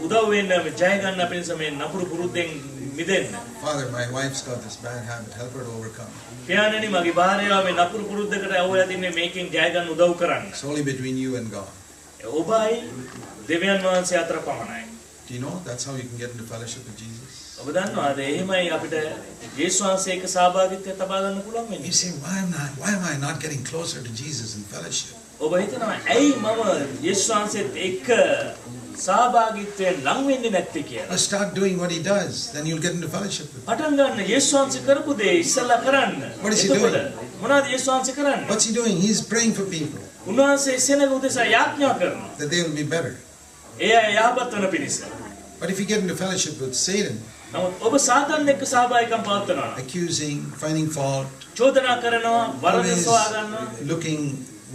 උදව් වෙන්න ජය ගන්න අපිට මේ නපුරු පුරුද්දෙන් මිදෙන්න. Father, my wife's got this bad habit. Help her to overcome. පියාණනි මගේ භාර්යාව මේ නපුරු පුරුද්දකට අවුලා තින්නේ මේකෙන් ජය ගන්න උදව් කරන්න. It's only between you and God. ඔබයි දෙවියන් වහන්සේ අතර පමණයි. Do you know that's how you can get into fellowship with Jesus? ඔබ දන්නවාද එහෙමයි අපිට යේසුස් වහන්සේ එක්ක සහභාගීත්වය තබා ගන්න පුළුවන් වෙන්නේ. You say, why am I not getting closer to Jesus in fellowship? ඔබ හිතනවා ඇයි මම යේසුස් වහන්සේත් එක්ක සහභාගීත්වයෙන් ලං වෙන්නේ නැත්තේ කියලා. Well, start doing what he does, then you'll get into fellowship with him. පටන් ගන්න යේසුස් වහන්සේ කරපු දේ ඉස්සලා කරන්න. What is he එතකොට doing? මොනවද යේසුස් වහන්සේ කරන්නේ? What's he doing? He's praying for people උන්වහන්සේ සෙනග උදෙසා යාඥා කරනවා. that they will be better. ඒ අය යහපත් වන පිණිස. But if you get into fellowship with Satan, නමුත් ඔබ සාතන් එක්ක සහභාගීකම් පවත්වනවා. accusing, finding fault, චෝදනා කරනවා, වරද always සොයා ගන්නවා. looking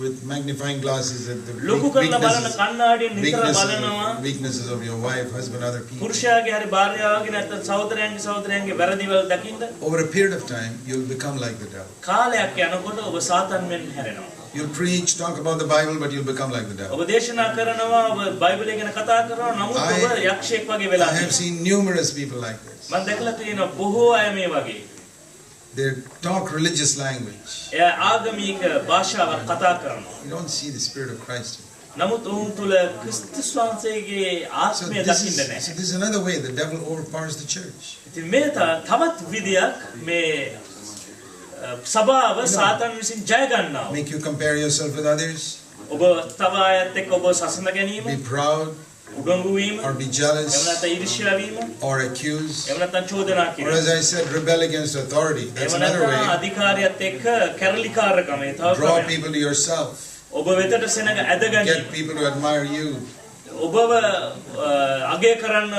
with magnifying glasses at the ලොකු කරලා බලන කණ්ණාඩියෙන් නිතර බලනවා. weaknesses of your wife, husband, other people. පුරුෂයාගේ හරි භාර්යාවගේ නැත්නම් සහෝදරයන්ගේ වැරදිවල් දකින්න Over a period of time, you'll become like the devil. කාලයක් යනකොට ඔබ සාතන් වෙන්න හැරෙනවා. You'll preach, talk about the Bible, but you'll become like the devil. ඔබ දේශනා කරනවා, ඔබ බයිබලය ගැන කතා කරනවා, නමුත් ඔබ යක්ෂයෙක් වගේ වෙලා I have seen numerous people like this. මම දැකලා තියෙනවා බොහෝ අය මේ වගේ. They talk religious language. එයා ආගමික භාෂාවක් කතා කරනවා. You don't see the Spirit of Christ. නමුත් ඔවුන් තුල ක්‍රිස්තුස් වහන්සේගේ ආත්මය දකින්න නැහැ. So this is another way the devil overpowers the church. ඉතින් මේ තවත් විදියක් මේ සභාව සාතන් විසින් ජය ගන්නවා. Make you compare yourself with others. ඔබ තව අයත් එක්ක ඔබ සසඳ ගැනීම, Be proud උඩඟු වීම, or be එහෙම jealous නැත්නම් ඊර්ෂ්‍යා වීම, or accuse. එහෙම නැත්නම් චෝදනා Or කිරීම. as I said, rebel against authority. That's එහෙම another නැත්නම් way. අධිකාරියත් එක්ක කැරලිකාරකම ඒ තව Draw ක්‍රමයක්. people to yourself. ඔබ වෙතට සෙනඟ ඇද ගැනීම. Get people to admire you. ඔබව අගය කරන්න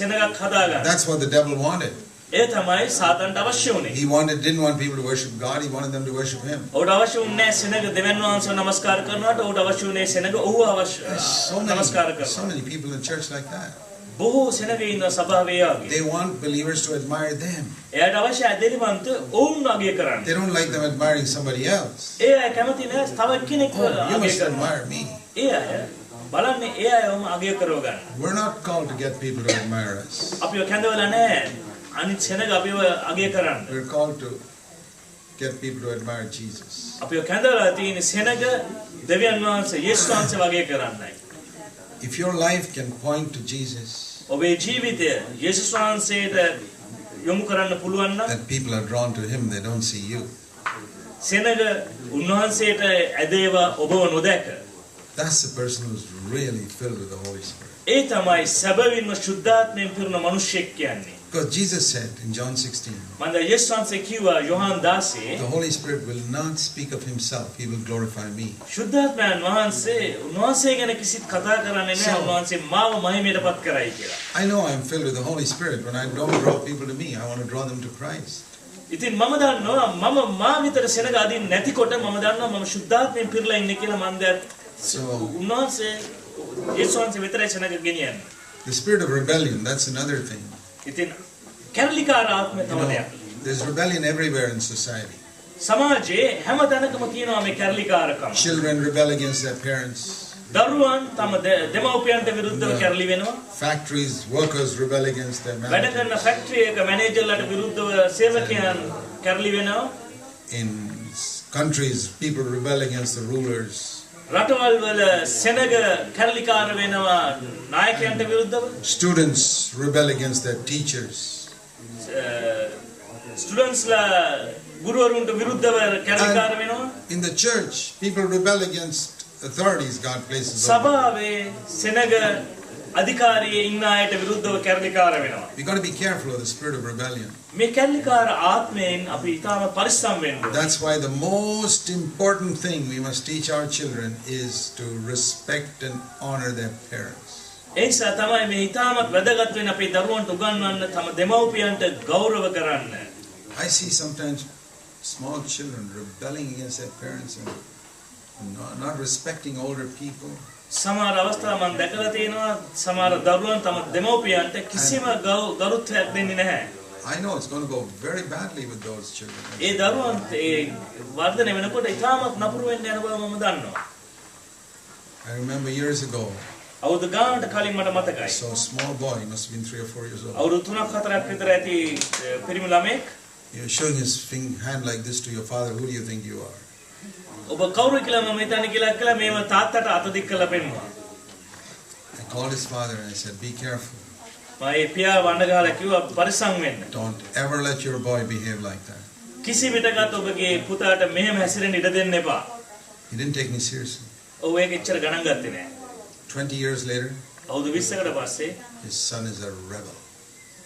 සෙනඟක් හදා ගන්න. That's what the devil wanted. ඒ තමයි සාතන්ට අවශ්‍ය වුනේ. He didn't want people to worship God. He wanted them to worship him. ඔහුට අවශ්‍ය වුණේ සෙනඟ දෙවියන් වහන්සේව නමස්කාර කරනවට ඔහුට අවශ්‍ය වුණේ සෙනඟ ඔහුව නමස්කාර So කරනවා. many people in church like that. බොහෝ සෙනඟ ඉන්න සභාවේ යාගේ. They want believers to admire them. එයාට අවශ්‍ය ඇදෙලිවන්ත ඔවුන් අගය කරන්න. They don't like them admiring somebody else. ඒ අය කැමති නෑ තව කෙනෙක්ව Oh, you අගය must කරන්න. admire me. ඒ අය බලන්නේ ඒ අයවම අගය කරව ගන්න. We're not called to get people to admire us. අපිව කැඳවලා නෑ. අනිත් සෙනඟ අපිව අගය කරන්න. We're called to get people to admire Jesus. අපිව කැඳවලා තියෙන සෙනඟ දෙවියන් වහන්සේ යේසුස් වහන්සේ වගේ කරන්නයි. If your life can point to Jesus, ඔබේ ජීවිතය යේසුස් වහන්සේට යොමු කරන්න පුළුවන් නම් then people are drawn to him. They don't see you. සෙනඟ උන්වහන්සේට ඇදේවා ඔබව නොදැක. That's the person who's really filled with the Holy Spirit. ඒ තමයි සැබවින්ම ශුද්ධාත්මයෙන් පිරුණ මිනිසෙක් කියන්නේ. Because Jesus said in John 16, මන්ද යේසුස් වහන්සේ කිව්වා යෝහන් 16 the Holy Spirit will not speak of himself. He will glorify me. ශුද්ධාත්මයන් වහන්සේ උන්වහන්සේ ගැන කිසිත් කතා කරන්නේ නැහැ. උන්වහන්සේ මාව මහිමයටපත් කරයි කියලා. I know I'm filled with the Holy Spirit. When I don't draw people to me, I want to draw them to Christ. ඉතින් මම දන්නවා මම මා විතර සෙනඟ අදින් නැතිකොට මම දන්නවා මම ශුද්ධාත්මයෙන් පිරලා ඉන්නේ කියලා මන්ද උන්වහන්සේ යේසුස් වහන්සේ විතරයි සෙනඟ ගෙනියන්නේ. The spirit of rebellion, that's another thing. ඉතින් කැරලිකාර ආත්මය තව දෙයක්. There's rebellion everywhere in society. සමාජයේ හැම තැනකම තියෙනවා මේ කැරලිකාරකම. Children rebel against their parents. දරුවන් තම දෙමව්පියන්ට විරුද්ධව කැරලි වෙනවා. Factories, workers rebel against their වැඩ managers. කරන ෆැක්ටරි එක මැනේජර්ලාට විරුද්ධව සේවකයන් කැරලි වෙනවා. In countries, people rebel against the rulers. රටවල් වල සෙනඟ කැරලිකාර වෙනවා නායකයන්ට විරුද්ධව. Students rebel against their teachers. ස්ටුඩන්ට්ස්ලා ගුරුවරුන්ට විරුද්ධව කැරලිකාර වෙනවා. In the church, people rebel against authorities God places over. සභාවේ සෙනඟ අධිකාරියේ ඉන්න අයට විරුද්ධව කැරලිකාර වෙනවා. We got to be careful of the spirit of rebellion. මේ කැරලිකාර ආත්මයෙන් අපි ඊටම පරිස්සම් වෙන්න ඕනේ. That's why the most important thing we must teach our children is to respect and honor their parents. ඒ නිසා තමයි මේ ඊටමත් වැදගත් වෙන අපේ දරුවන්ට උගන්වන්න තම දෙමව්පියන්ට ගෞරව කරන්න. I see sometimes small children rebelling against their parents and not respecting older people. සමහර අවස්ථා මම දැකලා තියෙනවා සමහර දරුවන් තම දෙමව්පියන්ට කිසිම ගෞරවයක් දෙන්නේ නැහැ. I know it's going to go very badly with those children. ඒ දරුවන් ඒ වර්ධනය වෙනකොට ඊටමත් නපුරු වෙන්න යන බව මම දන්නවා. I remember years ago. අවුරුදු ගානකට කලින් මට මතකයි. So a small boy, he must have been 3 or 4 years old. අවුරුදු 3-4ක් විතර ඇති පිරිමි ළමෙක්. He was showing his hand like this to your father. Who do you think you are? ඔබ කවුරු කියලා මම හිතන්නේ කියලා මේව තාත්තට අත දික් කරලා පෙන්නුවා. I called his father and I said, be careful. මම ඒ පියා වණ්ඩ ගහලා කිව්වා පරිස්සම් වෙන්න. Don't ever let your boy behave like that. කිසි විටකත් ඔබගේ පුතාට මෙහෙම හැසිරෙන්න ඉඩ දෙන්න එපා. He didn't take me seriously. ඔව් ඒක එච්චර ගණන් ගත්තේ නෑ. 20 years later, අවුරුදු 20කට පස්සේ his son is a rebel.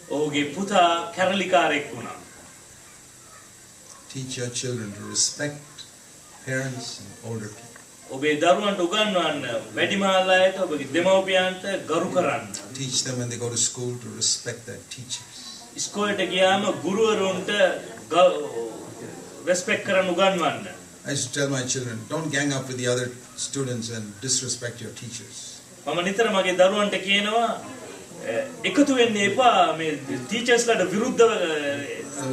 ඔහුගේ පුතා කැරලිකාරයෙක් වුණා. Teach your children to respect parents and older people. ඔබේ දරුවන්ට උගන්වන්න වැඩිමහල් අයට ඔබගේ දෙමව්පියන්ට ගරු කරන්න. Teach them when they go to school to respect their teachers. ඉස්කෝලේට ගියාම ගුරුවරුන්ට respect කරන්න උගන්වන්න. I used to tell my children, don't gang up with the other students and disrespect your teachers. මම නිතර මගේ දරුවන්ට කියනවා එකතු වෙන්න එපා මේ ටීචර්ස්ලාට විරුද්ධව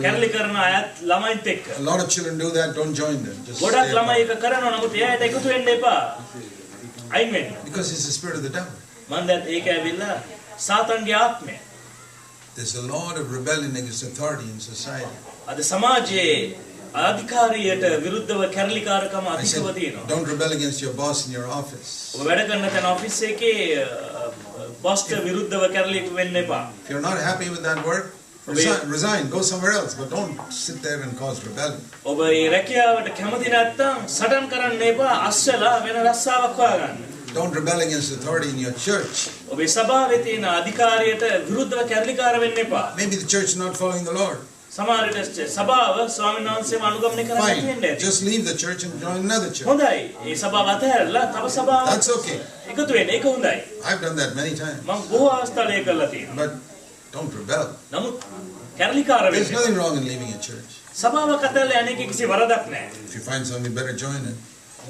කැරලි කරන අයත් ළමයිත් එක්ක. A lot of children do that, don't join them. Just ගොඩක් ළමයි ඒක කරනවා නමුත් එයාට එකතු වෙන්න එපා. අයින් වෙන්න. Because it's the spirit of the devil. මම දැන් ඒක ඇවිල්ලා සාතන්ගේ ආත්මය. There's a lot of rebellion against authority in society. අද සමාජයේ අධිකාරියට විරුද්ධව කැරලිකාරකම අධිකව තියෙනවා. Don't rebel against your boss in your office. ඔබ වැඩ කරන තැන ඔෆිස් එකේ බොස්ට විරුද්ධව කැරලි වෙන්න එපා. If you're not happy with that work, resign, go somewhere else, but don't sit there and cause rebellion. ඔබ මේ රැකියාවට කැමති නැත්නම් සටන් කරන්න එපා, අස්සලා වෙන රස්සාවක් හොයාගන්න. Don't rebel against authority in your church. ඔබේ සභාවේ තියෙන අධිකාරියට විරුද්ධව කැරලිකාර වෙන්න එපා. Maybe the church is not following the Lord. සමහර විට සභාව ස්වාමීන් වහන්සේව අනුගමනය කරන්නේ නැති වෙන්න ඇති. Just leave the church and join another church. හොඳයි. මේ සභාව අතහැරලා තව සභාවක් That's okay. එකතු වෙන්න. ඒක හොඳයි. I've done that many times. මම බොහෝ අවස්ථාවල ඒක කරලා තියෙනවා. But don't rebel. නමුත් කැරලිකාර වෙන්න. There's nothing wrong in leaving a church. සභාවක් අතහැරලා යන්නේ කිසි වරදක් නැහැ. If you find something better, join it.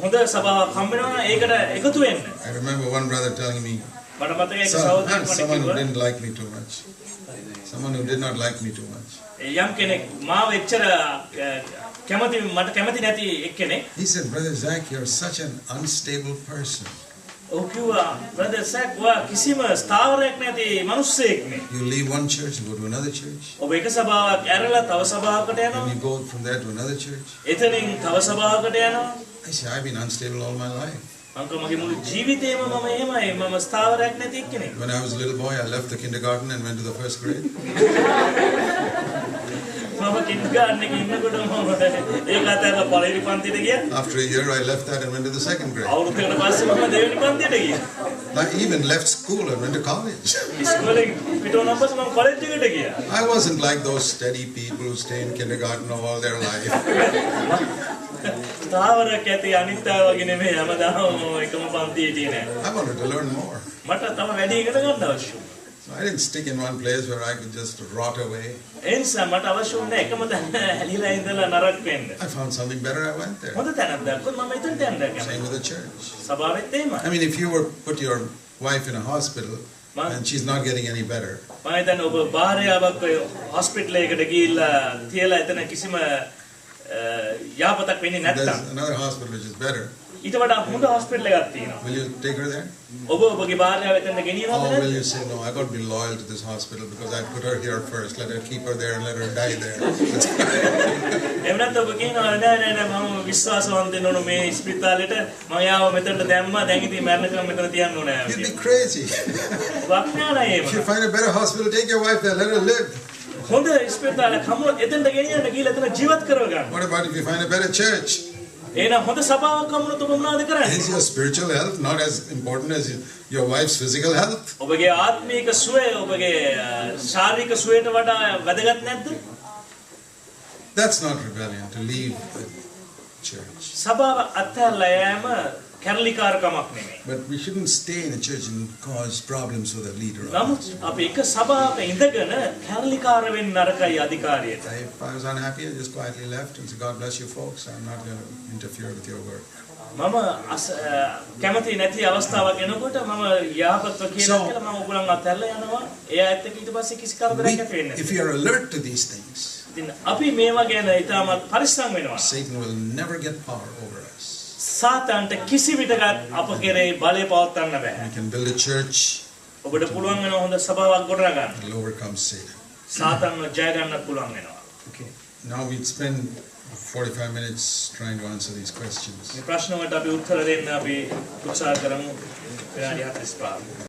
හොඳ සභාවක් හම්බ වෙනවා ඒකට එකතු වෙන්න. I remember one brother telling me, මට මතකයි ඒක සහෝදරයෙක් මට someone who කිව්වා. didn't like me too much. Someone who did not like me too much. යම් කෙනෙක් මාව එච්චර කැමති මට කැමති නැති එක්කෙනෙක්. He said, Brother Zach, you're such an unstable person. ඔව් කිව්වා බ්‍රදර් සැක් වා කිසිම ස්ථාවරයක් නැති මිනිස්සෙක් නේ. You leave one church and go to another church. ඔබ එක සභාවක් ඇරලා තව සභාවකට යනවා. And you go from there to another church. එතනින් තව සභාවකට යනවා. I say, I've been unstable all my life. මම මගේ මුළු ජීවිතේම මම එහෙමයි මම ස්ථාවරයක් නැති එක්කෙනෙක්. When I was a little boy, I left the kindergarten and went to the first grade. මම කින්ඩර්ගාර්ටන් එකේ ඉන්නකොට මම ඒක අතහැරලා පළවෙනි පන්තියට ගියා. After a year, I left that and went to the second grade. අවුරුද්දකට පස්සේ මම දෙවෙනි පන්තියට ගියා. I even left school and went to college. ඉස්කෝලේ පිටුනම පස්සේ මම කොලෙජ් එකට ගියා. I wasn't like those steady people who stay in kindergarten all their life. ස්ථාවරයක් ඇති අනිත් අය වගේ නෙමෙයි හැමදාම එකම පන්තියේ හිටියේ නෑ. I wanted to learn more. මට තව වැඩි ඉගෙන ගන්න අවශ්‍යයි. So I didn't stick in one place where I could just rot away. ඒ නිසා මට අවශ්‍ය වුණේ එකම තැන හැලිලා ඉඳලා නරක වෙන්න. I found something better, I went there. හොඳ තැනක් දැක්කොත් මම එතනට යන්න Same කැමතියි. with the church. සභාවෙත් එහෙමයි. I mean, if you were put your wife in a hospital and she's not getting any better, මම හිතන්නේ ඔබ භාර්යාවක් හොස්පිටල් එකකට ගිහිල්ලා තියලා එතන කිසිම යාපතක් වෙන්නේ there's නැත්නම් another hospital which is better. ඊට වඩා හොඳ හොස්පිටල් එකක් තියෙනවා. Will you take her there? ඔබ ඔබගේ භාර්යාව එතනට ගෙනියනවද Or will නැද්ද? you say, no, I got to be loyal to this hospital because I put her here first. Let her keep her there and let her die there. එහෙම නැත්නම් ඔබ කියනවා නෑ නෑ නෑ මම විශ්වාසවන්ත වෙන්න ඕන මේ ස්පිතාලෙට මම යාව මෙතනට දැම්මා දැන් ඉතින් මරණකම් මෙතන තියන්න ඕනේ. You'd be crazy. වක්ඥානයි If you එහෙම. find a better hospital, take your wife there, let her live. හොඳ ස්පිතාලයක් හමුවොත් එතනට ගෙනියන්න ගිහලා එතන ජීවත් කරව ගන්න. What about if you find a better church? එහෙනම් හොඳ සභාවක් වුණොත් ඔබ මොනවද කරන්නේ? Is your spiritual health not as important as your wife's physical health? ඔබගේ ආත්මික සුවය ඔබගේ ශාරීරික සුවයට වඩා වැදගත් නැද්ද? That's not rebellion, to leave the church. සභාව අත්හැරලා යෑම කැරලිකාරකමක් නෙමෙයි. But we shouldn't stay in a church and cause problems with the leader. නමුත් අපි එක සභාවක ඉඳගෙන කැරලිකාර වෙන්න නරකයි අධිකාරියට. If I was unhappy, I just quietly left and said, God bless you folks, I'm not going to interfere with your work. මම කැමති නැති අවස්ථාවක් එනකොට මම යහපත්ව කියලා කියලා මම ඔයගොල්ලන් අතහැරලා යනවා. ඒ ඇත්ත ඊට පස්සේ කිසි කරදරයක් ඇති වෙන්නේ නැහැ. If we are alert to these things, ඉතින් අපි මේවා ගැන ඉතාමත් පරිස්සම් වෙනවා. Satan will never get power over us. සාතන්ට කිසි විටකත් අප කෙරෙහි බලය පවත්වන්න බෑ. We can build a church ඔබට පුළුවන් වෙනවා හොඳ සභාවක් ගොඩනගන්න. that will overcome Satan. සාතන්ව ජය ගන්නත් පුළුවන් වෙනවා. Okay. Now we'd spend 45 minutes trying to answer these questions. මේ ප්‍රශ්න වලට අපි උත්තර දෙන්න අපි උත්සාහ කරමු. විනාඩි 45.